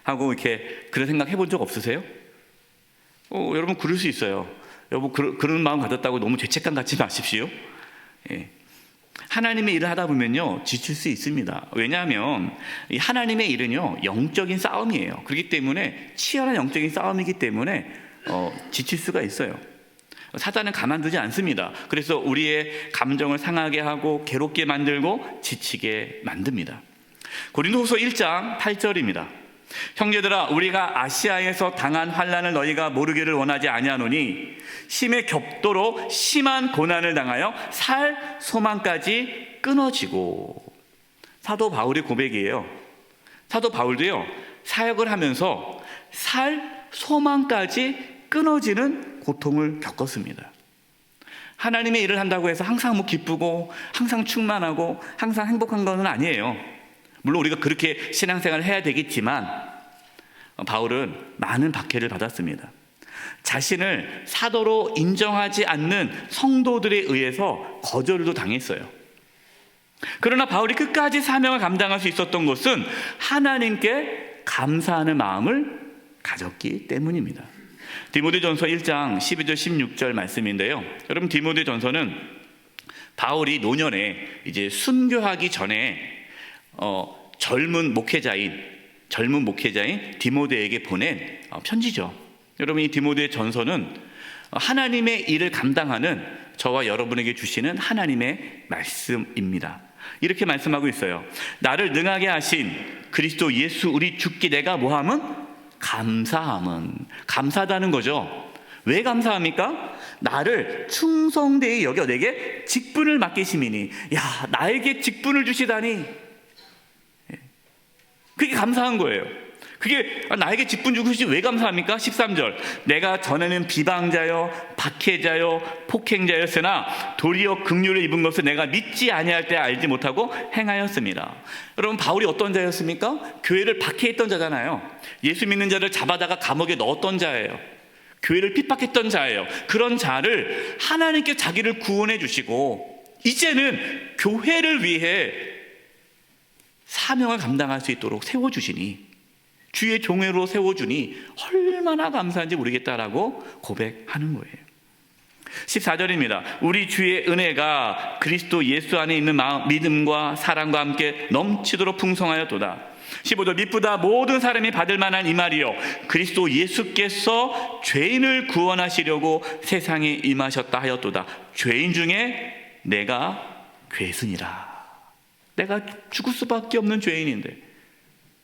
하고 이렇게 그런 생각 해본 적 없으세요? 여러분, 그럴 수 있어요. 여러분, 그런 마음 가졌다고 너무 죄책감 갖지 마십시오. 예. 하나님의 일을 하다 보면요, 지칠 수 있습니다. 왜냐하면 이 하나님의 일은요, 영적인 싸움이에요. 그렇기 때문에 치열한 영적인 싸움이기 때문에 지칠 수가 있어요. 사단은 가만두지 않습니다. 그래서 우리의 감정을 상하게 하고 괴롭게 만들고 지치게 만듭니다. 고린도후서 1장 8절입니다. 형제들아, 우리가 아시아에서 당한 환난을 너희가 모르기를 원하지 아니하노니 심히 격도로 심한 고난을 당하여 살 소망까지 끊어지고. 사도 바울의 고백이에요. 사도 바울도요, 사역을 하면서 살 소망까지 끊어지는 고통을 겪었습니다. 하나님의 일을 한다고 해서 항상 기쁘고 항상 충만하고 항상 행복한 건 아니에요. 물론 우리가 그렇게 신앙생활을 해야 되겠지만 바울은 많은 박해를 받았습니다. 자신을 사도로 인정하지 않는 성도들에 의해서 거절도 당했어요. 그러나 바울이 끝까지 사명을 감당할 수 있었던 것은 하나님께 감사하는 마음을 가졌기 때문입니다. 디모데전서 1장 12절 16절 말씀인데요. 여러분, 디모데전서는 바울이 노년에 이제 순교하기 전에 젊은 목회자인 디모데에게 보낸 편지죠. 여러분, 이 디모데 전서는 하나님의 일을 감당하는 저와 여러분에게 주시는 하나님의 말씀입니다. 이렇게 말씀하고 있어요. 나를 능하게 하신 그리스도 예수 우리 주께 내가 뭐함은? 감사하다는 거죠. 왜 감사합니까? 나를 충성되이 여겨 내게 직분을 맡기심이니. 나에게 직분을 주시다니. 그게 감사한 거예요. 그게 나에게 직분 주시지 왜 감사합니까? 13절. 내가 전에는 비방자여 박해자여 폭행자였으나 도리어 긍휼을 입은 것을 내가 믿지 아니할 때 알지 못하고 행하였습니다. 여러분, 바울이 어떤 자였습니까? 교회를 박해했던 자잖아요. 예수 믿는 자를 잡아다가 감옥에 넣었던 자예요. 교회를 핍박했던 자예요. 그런 자를 하나님께 자기를 구원해 주시고 이제는 교회를 위해 사명을 감당할 수 있도록 세워주시니, 주의 종회로 세워주니 얼마나 감사한지 모르겠다라고 고백하는 거예요. 14절입니다. 우리 주의 은혜가 그리스도 예수 안에 있는 믿음과 사랑과 함께 넘치도록 풍성하였도다. 15절. 미쁘다 모든 사람이 받을 만한 이 말이요, 그리스도 예수께서 죄인을 구원하시려고 세상에 임하셨다 하였도다. 죄인 중에 내가 괴순이라. 내가 죽을 수밖에 없는 죄인인데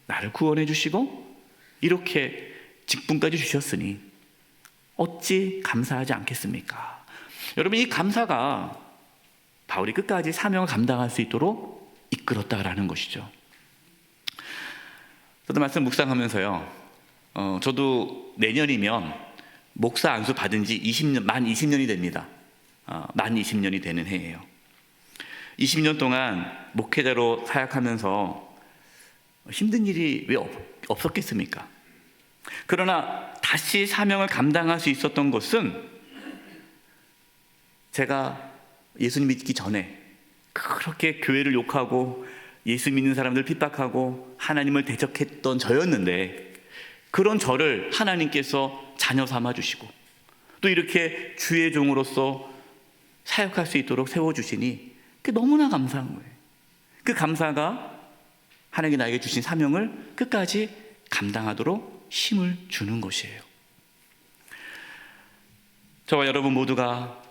나를 구원해 주시고 이렇게 직분까지 주셨으니 어찌 감사하지 않겠습니까? 여러분, 이 감사가 바울이 끝까지 사명을 감당할 수 있도록 이끌었다라는 것이죠. 저도 말씀 묵상하면서요, 저도 내년이면 목사 안수 받은 지 만 20년이 됩니다. 만 20년이 되는 해예요. 20년 동안 목회자로 사역하면서 힘든 일이 왜 없었겠습니까? 그러나 다시 사명을 감당할 수 있었던 것은 제가 예수님 믿기 전에 그렇게 교회를 욕하고 예수 믿는 사람들 핍박하고 하나님을 대적했던 저였는데, 그런 저를 하나님께서 자녀 삼아 주시고 또 이렇게 주의 종으로서 사역할 수 있도록 세워주시니 그게 너무나 감사한 거예요. 그 감사가 하나님이 나에게 주신 사명을 끝까지 감당하도록 힘을 주는 것이에요. 저와 여러분 모두가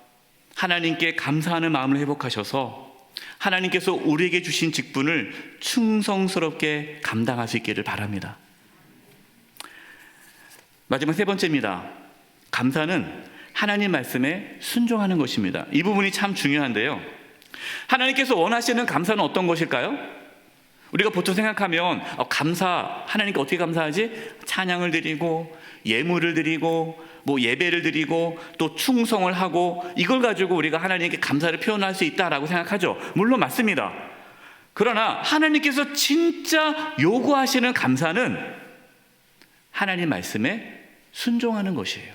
하나님께 감사하는 마음을 회복하셔서 하나님께서 우리에게 주신 직분을 충성스럽게 감당할 수 있기를 바랍니다. 마지막 세 번째입니다. 감사는 하나님 말씀에 순종하는 것입니다. 이 부분이 참 중요한데요. 하나님께서 원하시는 감사는 어떤 것일까요? 우리가 보통 생각하면 하나님께 어떻게 감사하지? 찬양을 드리고 예물을 드리고 예배를 드리고 또 충성을 하고 이걸 가지고 우리가 하나님께 감사를 표현할 수 있다라고 생각하죠. 물론 맞습니다. 그러나 하나님께서 진짜 요구하시는 감사는 하나님 말씀에 순종하는 것이에요.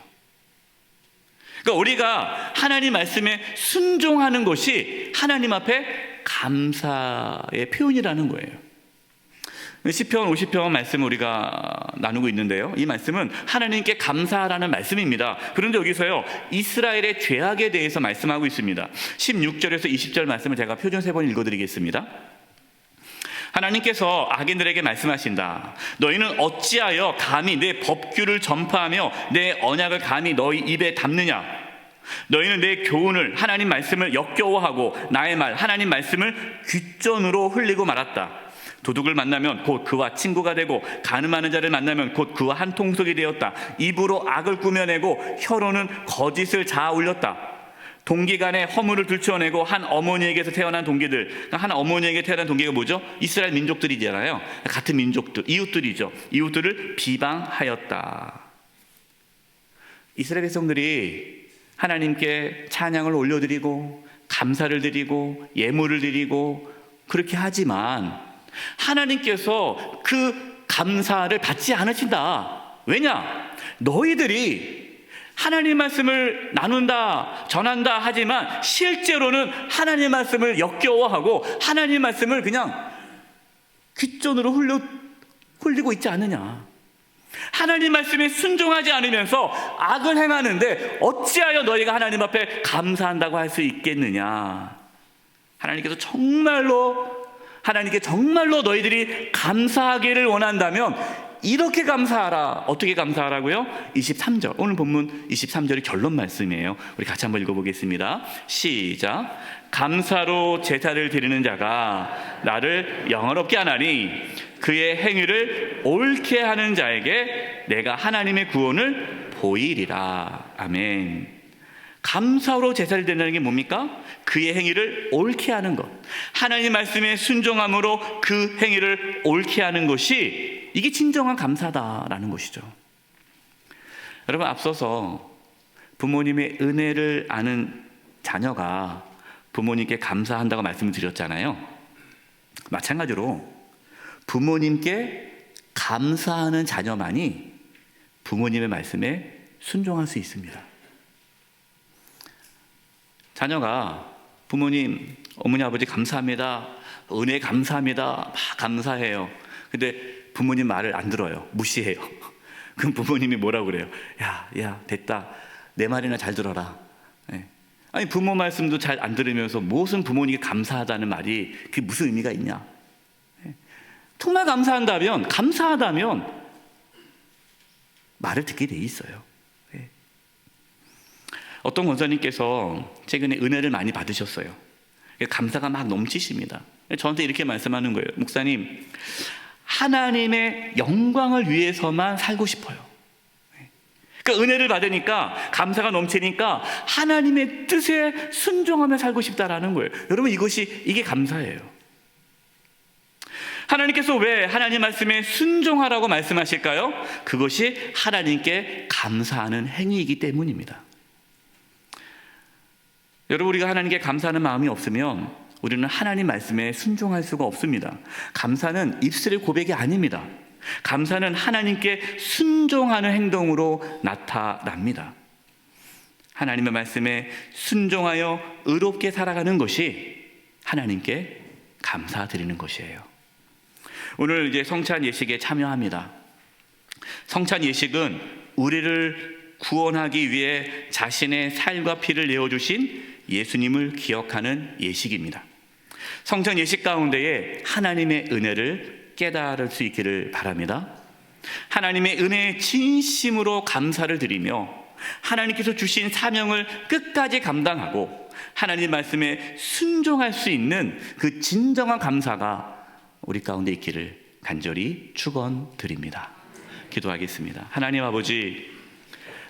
그러니까 우리가 하나님 말씀에 순종하는 것이 하나님 앞에 감사의 표현이라는 거예요. 시편 50편 말씀을 우리가 나누고 있는데요, 이 말씀은 하나님께 감사하라는 말씀입니다. 그런데 여기서요, 이스라엘의 죄악에 대해서 말씀하고 있습니다. 16절에서 20절 말씀을 제가 표준 3번 읽어드리겠습니다. 하나님께서 악인들에게 말씀하신다. 너희는 어찌하여 감히 내 법규를 전파하며 내 언약을 감히 너희 입에 담느냐? 너희는 내 교훈을, 하나님 말씀을 역겨워하고 나의 말, 하나님 말씀을 귓전으로 흘리고 말았다. 도둑을 만나면 곧 그와 친구가 되고 간음하는 자를 만나면 곧 그와 한 통속이 되었다. 입으로 악을 꾸며내고 혀로는 거짓을 자아 올렸다. 동기간에 허물을 들추어내고 한 어머니에게서 태어난 동기들, 한 어머니에게 태어난 동기가 뭐죠? 이스라엘 민족들이잖아요. 같은 민족들, 이웃들이죠. 이웃들을 비방하였다. 이스라엘 백성들이 하나님께 찬양을 올려드리고 감사를 드리고 예물을 드리고 그렇게 하지만 하나님께서 그 감사를 받지 않으신다. 왜냐? 너희들이 하나님 말씀을 나눈다, 전한다 하지만 실제로는 하나님 말씀을 역겨워하고 하나님 말씀을 그냥 귓전으로 흘리고 있지 않느냐. 하나님 말씀에 순종하지 않으면서 악을 행하는데 어찌하여 너희가 하나님 앞에 감사한다고 할 수 있겠느냐. 하나님께 정말로 너희들이 감사하기를 원한다면 이렇게 감사하라. 어떻게 감사하라고요? 23절, 오늘 본문 23절이 결론 말씀이에요. 우리 같이 한번 읽어보겠습니다. 시작. 감사로 제사를 드리는 자가 나를 영화롭게 하나니 그의 행위를 옳게 하는 자에게 내가 하나님의 구원을 보이리라. 아멘. 감사로 제사를 드리는 게 뭡니까? 그의 행위를 옳게 하는 것, 하나님 말씀에 순종함으로 그 행위를 옳게 하는 것이, 이게 진정한 감사다라는 것이죠. 여러분, 앞서서 부모님의 은혜를 아는 자녀가 부모님께 감사한다고 말씀을 드렸잖아요. 마찬가지로 부모님께 감사하는 자녀만이 부모님의 말씀에 순종할 수 있습니다. 자녀가 부모님, 어머니, 아버지 감사합니다, 은혜 감사합니다, 막 감사해요. 근데 부모님 말을 안 들어요. 무시해요. 그럼 부모님이 뭐라고 그래요? 야 됐다, 내 말이나 잘 들어라. 네. 아니, 부모 말씀도 잘 안 들으면서 무슨 부모님께 감사하다는 말이 그게 무슨 의미가 있냐. 네. 정말 감사하다면 말을 듣게 돼 있어요. 어떤 권사님께서 최근에 은혜를 많이 받으셨어요. 감사가 막 넘치십니다. 저한테 이렇게 말씀하는 거예요. 목사님, 하나님의 영광을 위해서만 살고 싶어요. 그러니까 은혜를 받으니까, 감사가 넘치니까 하나님의 뜻에 순종하며 살고 싶다라는 거예요. 여러분, 이게 감사예요. 하나님께서 왜 하나님 말씀에 순종하라고 말씀하실까요? 그것이 하나님께 감사하는 행위이기 때문입니다. 여러분, 우리가 하나님께 감사하는 마음이 없으면 우리는 하나님 말씀에 순종할 수가 없습니다. 감사는 입술의 고백이 아닙니다. 감사는 하나님께 순종하는 행동으로 나타납니다. 하나님의 말씀에 순종하여 의롭게 살아가는 것이 하나님께 감사드리는 것이에요. 오늘 이제 성찬 예식에 참여합니다. 성찬 예식은 우리를 구원하기 위해 자신의 살과 피를 내어주신 예수님을 기억하는 예식입니다. 성찬 예식 가운데에 하나님의 은혜를 깨달을 수 있기를 바랍니다. 하나님의 은혜에 진심으로 감사를 드리며 하나님께서 주신 사명을 끝까지 감당하고 하나님 말씀에 순종할 수 있는 그 진정한 감사가 우리 가운데 있기를 간절히 축원드립니다. 기도하겠습니다. 하나님 아버지,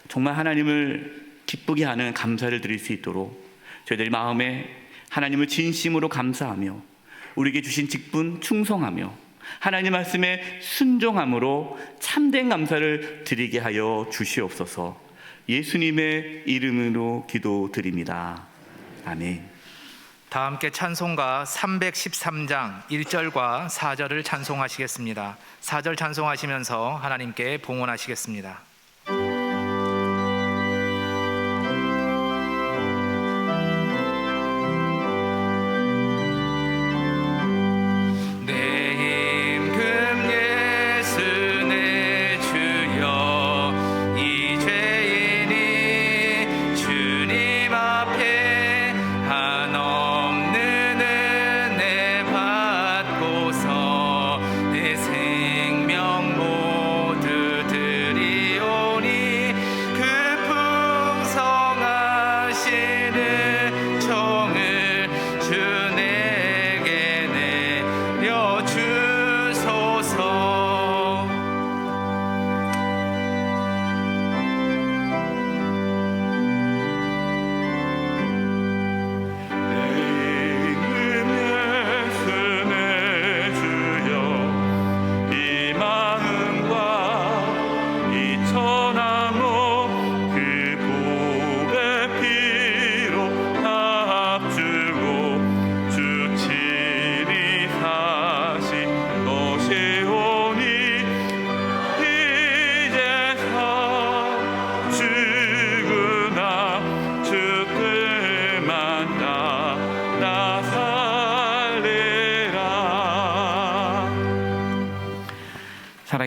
정말 하나님을 기쁘게 하는 감사를 드릴 수 있도록 저희들 마음에 하나님을 진심으로 감사하며 우리에게 주신 직분 충성하며 하나님 말씀에 순종함으로 참된 감사를 드리게 하여 주시옵소서. 예수님의 이름으로 기도드립니다. 아멘. 다 함께 찬송가 313장 1절과 4절을 찬송하시겠습니다. 4절 찬송하시면서 하나님께 봉헌하시겠습니다.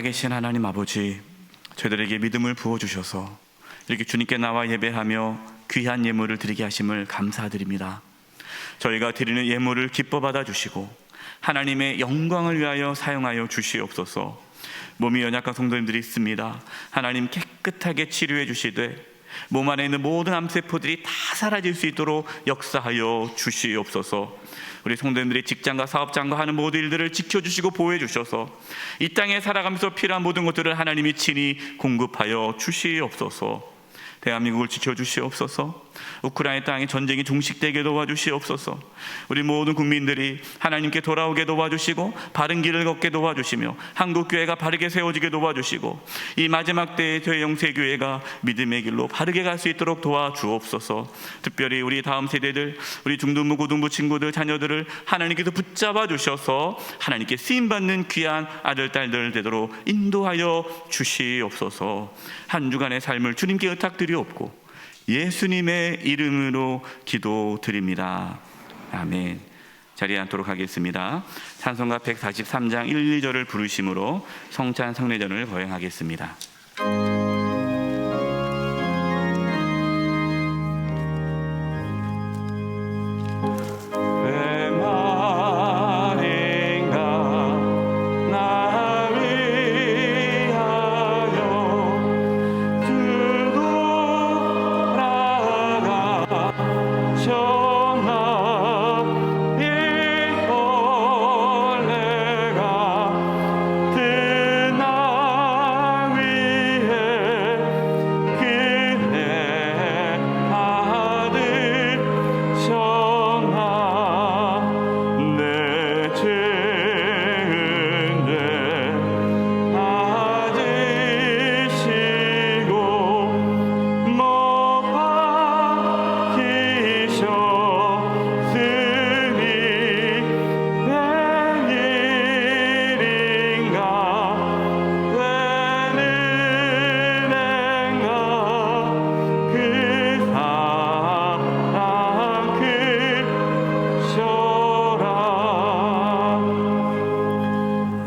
살아계신 하나님 아버지, 저희들에게 믿음을 부어주셔서 이렇게 주님께 나와 예배하며 귀한 예물을 드리게 하심을 감사드립니다. 저희가 드리는 예물을 기뻐 받아주시고 하나님의 영광을 위하여 사용하여 주시옵소서. 몸이 연약한 성도님들이 있습니다. 하나님 깨끗하게 치료해 주시되 몸 안에 있는 모든 암세포들이 다 사라질 수 있도록 역사하여 주시옵소서. 우리 성도님들이 직장과 사업장과 하는 모든 일들을 지켜주시고 보호해 주셔서 이 땅에 살아가면서 필요한 모든 것들을 하나님이 친히 공급하여 주시옵소서. 대한민국을 지켜주시옵소서. 우크라이나 땅에 전쟁이 종식되게 도와주시옵소서. 우리 모든 국민들이 하나님께 돌아오게 도와주시고 바른 길을 걷게 도와주시며 한국교회가 바르게 세워지게 도와주시고 이 마지막 때의 대영세교회가 믿음의 길로 바르게 갈 수 있도록 도와주옵소서. 특별히 우리 다음 세대들, 우리 중등부 고등부 친구들 자녀들을 하나님께서 붙잡아 주셔서 하나님께 쓰임받는 귀한 아들 딸들 되도록 인도하여 주시옵소서. 한 주간의 삶을 주님께 의탁드리옵고 예수님의 이름으로 기도드립니다. 아멘. 자리에 앉도록 하겠습니다. 찬송가 143장 1, 2절을 부르심으로 성찬 성례전을 거행하겠습니다.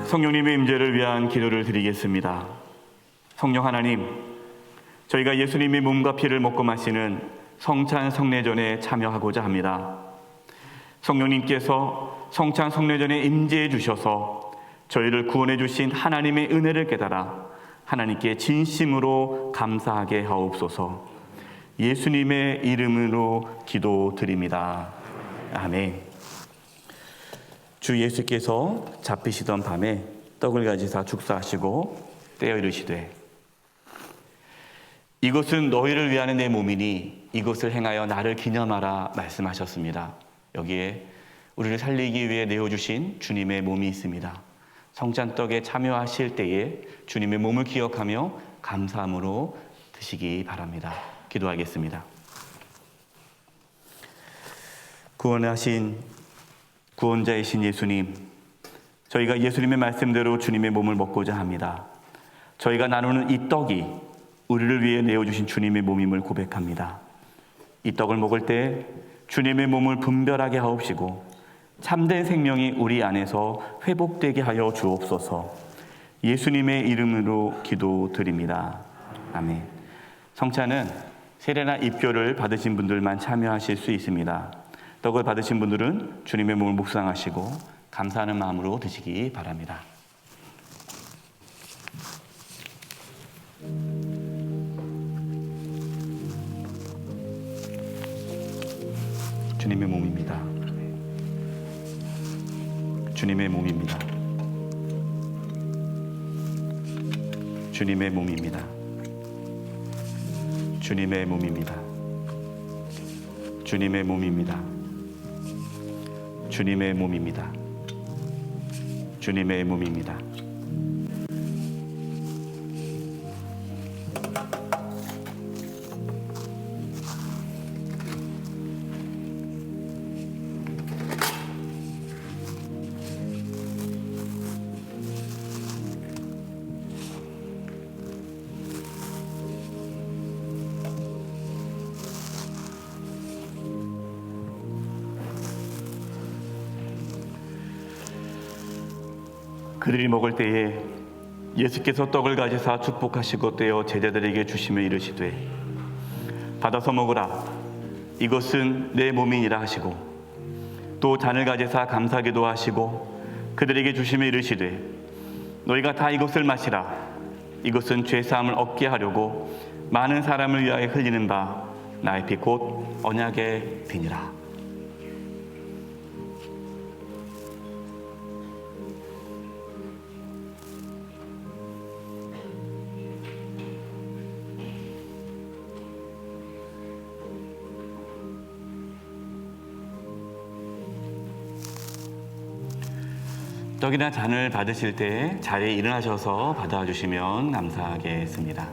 성령님의 임재를 위한 기도를 드리겠습니다. 성령 하나님, 저희가 예수님의 몸과 피를 먹고 마시는 성찬 성례전에 참여하고자 합니다. 성령님께서 성찬 성례전에 임재해 주셔서 저희를 구원해 주신 하나님의 은혜를 깨달아 하나님께 진심으로 감사하게 하옵소서. 예수님의 이름으로 기도드립니다. 아멘. 주 예수께서 잡히시던 밤에 떡을 가지사 축사하시고 떼어 이르시되 이것은 너희를 위하는 내 몸이니 이것을 행하여 나를 기념하라 말씀하셨습니다. 여기에 우리를 살리기 위해 내어주신 주님의 몸이 있습니다. 성찬떡에 참여하실 때에 주님의 몸을 기억하며 감사함으로 드시기 바랍니다. 기도하겠습니다. 구원자이신 예수님, 저희가 예수님의 말씀대로 주님의 몸을 먹고자 합니다. 저희가 나누는 이 떡이 우리를 위해 내어주신 주님의 몸임을 고백합니다. 이 떡을 먹을 때 주님의 몸을 분별하게 하옵시고 참된 생명이 우리 안에서 회복되게 하여 주옵소서. 예수님의 이름으로 기도드립니다. 아멘. 성찬은 세례나 입교를 받으신 분들만 참여하실 수 있습니다. 떡을 받으신 분들은 주님의 몸을 묵상하시고 감사하는 마음으로 드시기 바랍니다. 주님의 몸입니다. 주님의 몸입니다. 주님의 몸입니다. 주님의 몸입니다. 주님의 몸입니다. 주님의 몸입니다. 주님의 몸입니다. 그들이 먹을 때에 예수께서 떡을 가지사 축복하시고 떼어 제자들에게 주시며 이르시되 받아서 먹으라 이것은 내 몸이니라 하시고 또 잔을 가지사 감사기도 하시고 그들에게 주시며 이르시되 너희가 다 이것을 마시라 이것은 죄사함을 얻게 하려고 많은 사람을 위하여 흘리는 바 나의 피 곧 언약의 피니라. 떡이나 잔을 받으실 때 자리에 일어나셔서 받아주시면 감사하겠습니다.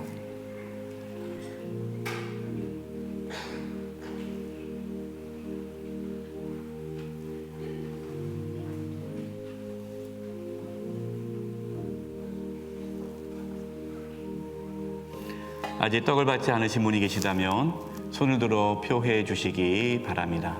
아직 떡을 받지 않으신 분이 계시다면 손을 들어 표해 주시기 바랍니다.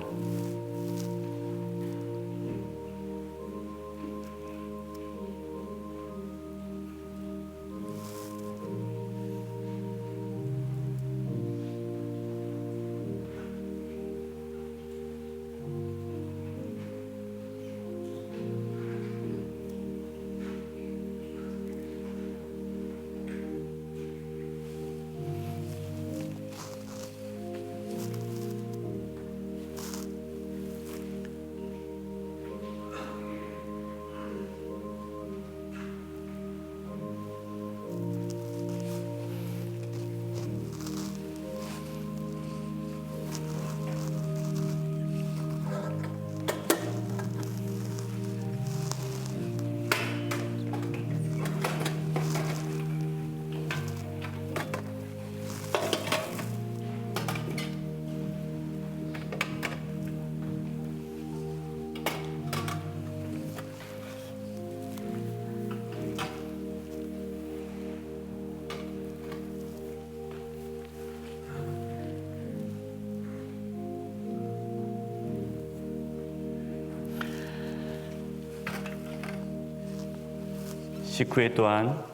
식후에 또한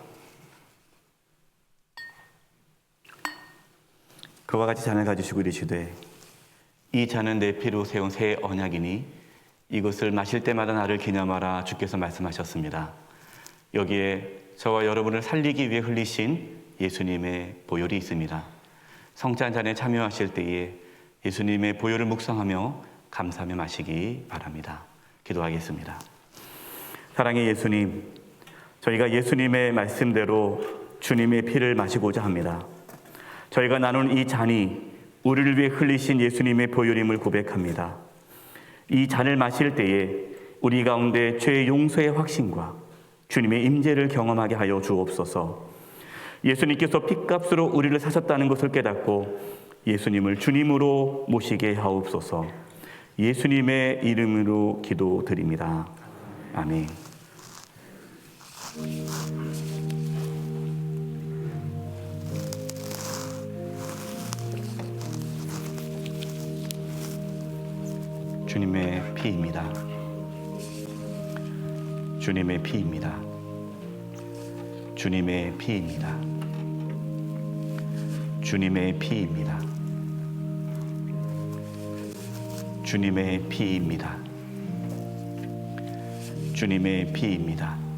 그와 같이 잔을 가지시고 이르시되 이 잔은 내 피로 세운 새 언약이니 이것을 마실 때마다 나를 기념하라 주께서 말씀하셨습니다. 여기에 저와 여러분을 살리기 위해 흘리신 예수님의 보혈이 있습니다. 성찬잔에 참여하실 때에 예수님의 보혈을 묵상하며 감사하며 마시기 바랍니다. 기도하겠습니다. 사랑의 예수님, 저희가 예수님의 말씀대로 주님의 피를 마시고자 합니다. 저희가 나눈 이 잔이 우리를 위해 흘리신 예수님의 보혈임을 고백합니다. 이 잔을 마실 때에 우리 가운데 죄의 용서의 확신과 주님의 임재를 경험하게 하여 주옵소서. 예수님께서 핏값으로 우리를 사셨다는 것을 깨닫고 예수님을 주님으로 모시게 하옵소서. 예수님의 이름으로 기도드립니다. 아멘. 주님의 피입니다. 주님의 피입니다. 주님의 피입니다. 주님의 피입니다. 주님의 피입니다. 주님의 피입니다.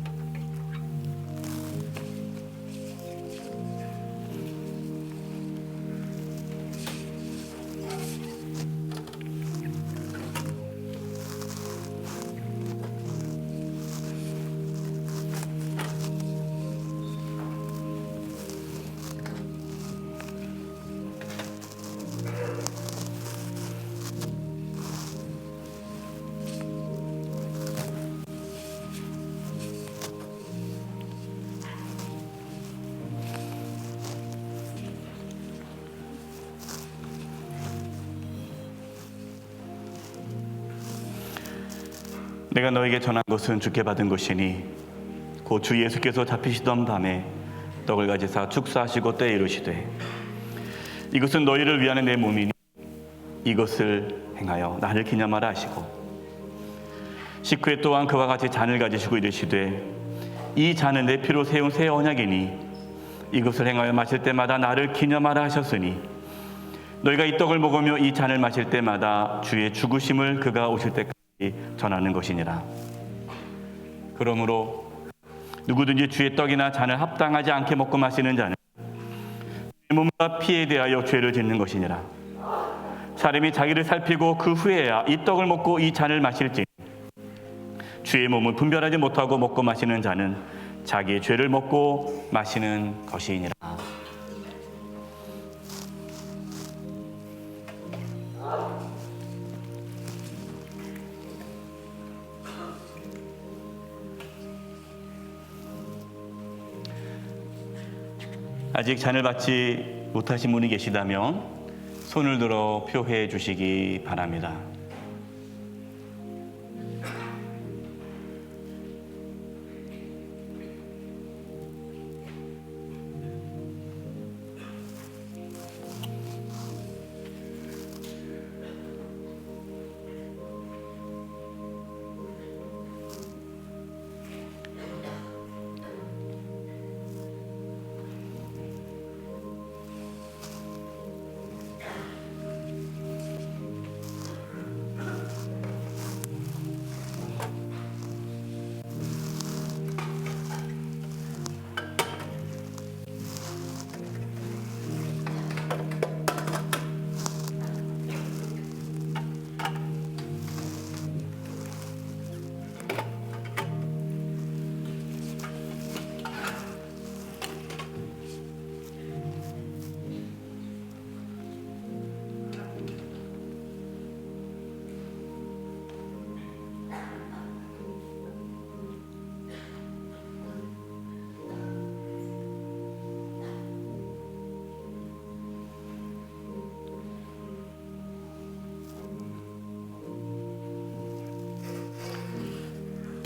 내가 너에게 전한 것은 주께 받은 것이니 곧 주 예수께서 잡히시던 밤에 떡을 가지사 축사하시고 때에 이르시되 이것은 너희를 위하는 내 몸이니 이것을 행하여 나를 기념하라 하시고 식후에 또한 그와 같이 잔을 가지시고 이르시되 이 잔은 내 피로 세운 새 언약이니 이것을 행하여 마실 때마다 나를 기념하라 하셨으니 너희가 이 떡을 먹으며 이 잔을 마실 때마다 주의 죽으심을 그가 오실 때까지 전하는 것이니라. 그러므로 누구든지 주의 떡이나 잔을 합당하지 않게 먹고 마시는 자는 몸과 피에 대하여 죄를 짓는 것이니라. 사람이 자기를 살피고 그 후에야 이 떡을 먹고 이 잔을 마실지 주의 몸을 분별하지 못하고 먹고 마시는 자는 자기의 죄를 먹고 마시는 것이니라. 아직 잔을 받지 못하신 분이 계시다면 손을 들어 표해 주시기 바랍니다.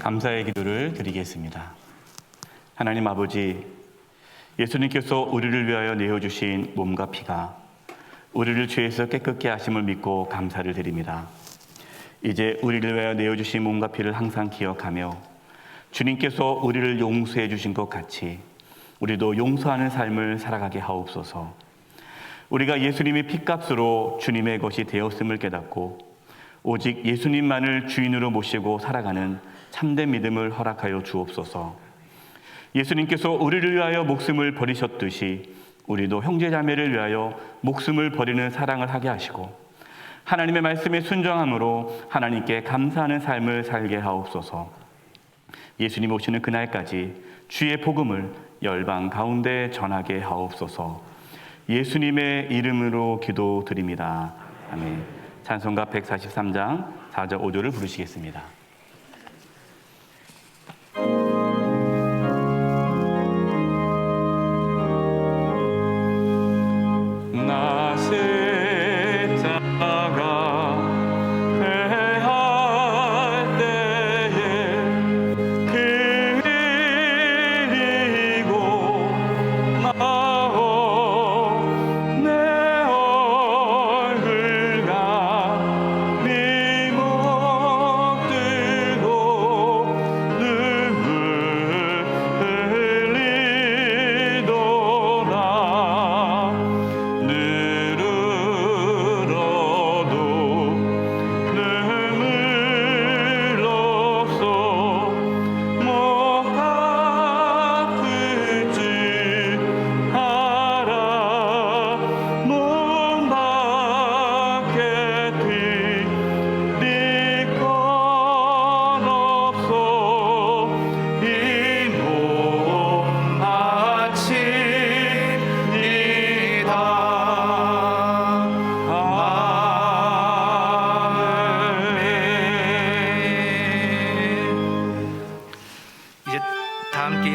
감사의 기도를 드리겠습니다. 하나님 아버지, 예수님께서 우리를 위하여 내어주신 몸과 피가 우리를 죄에서 깨끗게 하심을 믿고 감사를 드립니다. 이제 우리를 위하여 내어주신 몸과 피를 항상 기억하며 주님께서 우리를 용서해 주신 것 같이 우리도 용서하는 삶을 살아가게 하옵소서. 우리가 예수님의 피값으로 주님의 것이 되었음을 깨닫고 오직 예수님만을 주인으로 모시고 살아가는 참된 믿음을 허락하여 주옵소서. 예수님께서 우리를 위하여 목숨을 버리셨듯이 우리도 형제자매를 위하여 목숨을 버리는 사랑을 하게 하시고 하나님의 말씀에 순종함으로 하나님께 감사하는 삶을 살게 하옵소서. 예수님 오시는 그날까지 주의 복음을 열방 가운데 전하게 하옵소서. 예수님의 이름으로 기도드립니다. 아멘. 찬송가 143장 4절 5절을 부르시겠습니다.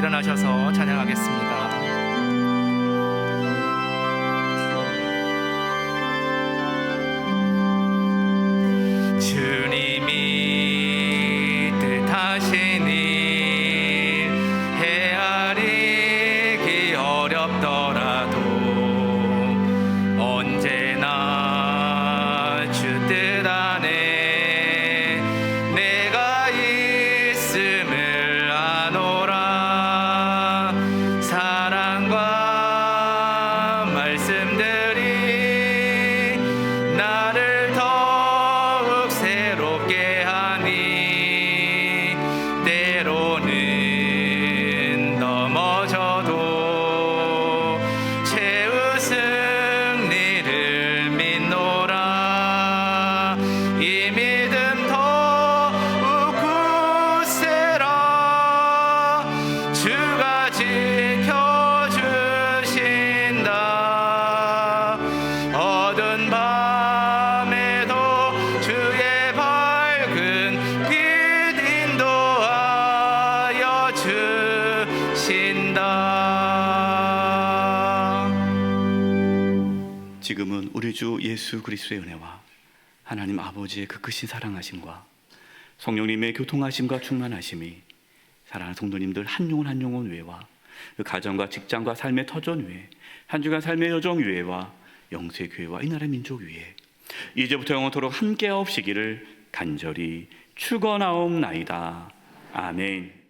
일어나셔서 찬양하겠습니다. 주님이 뜻하신 일 헤아리기 어렵더라도 언제나 주 뜻 안에 내가 있음을 아노라. 지금은 우리 주 예수 그리스도의 은혜와 하나님 아버지의 그 크신 사랑하심과 성령님의 교통하심과 충만하심이 사랑하는 성도님들 한 영혼 한 영혼 위에와 그 가정과 직장과 삶의 터전 위에 한 주간 삶의 여정 위에와 영세 교회와 이 나라 민족 위에 이제부터 영원토록 함께하옵시기를 간절히 축원하옵나이다. 아멘.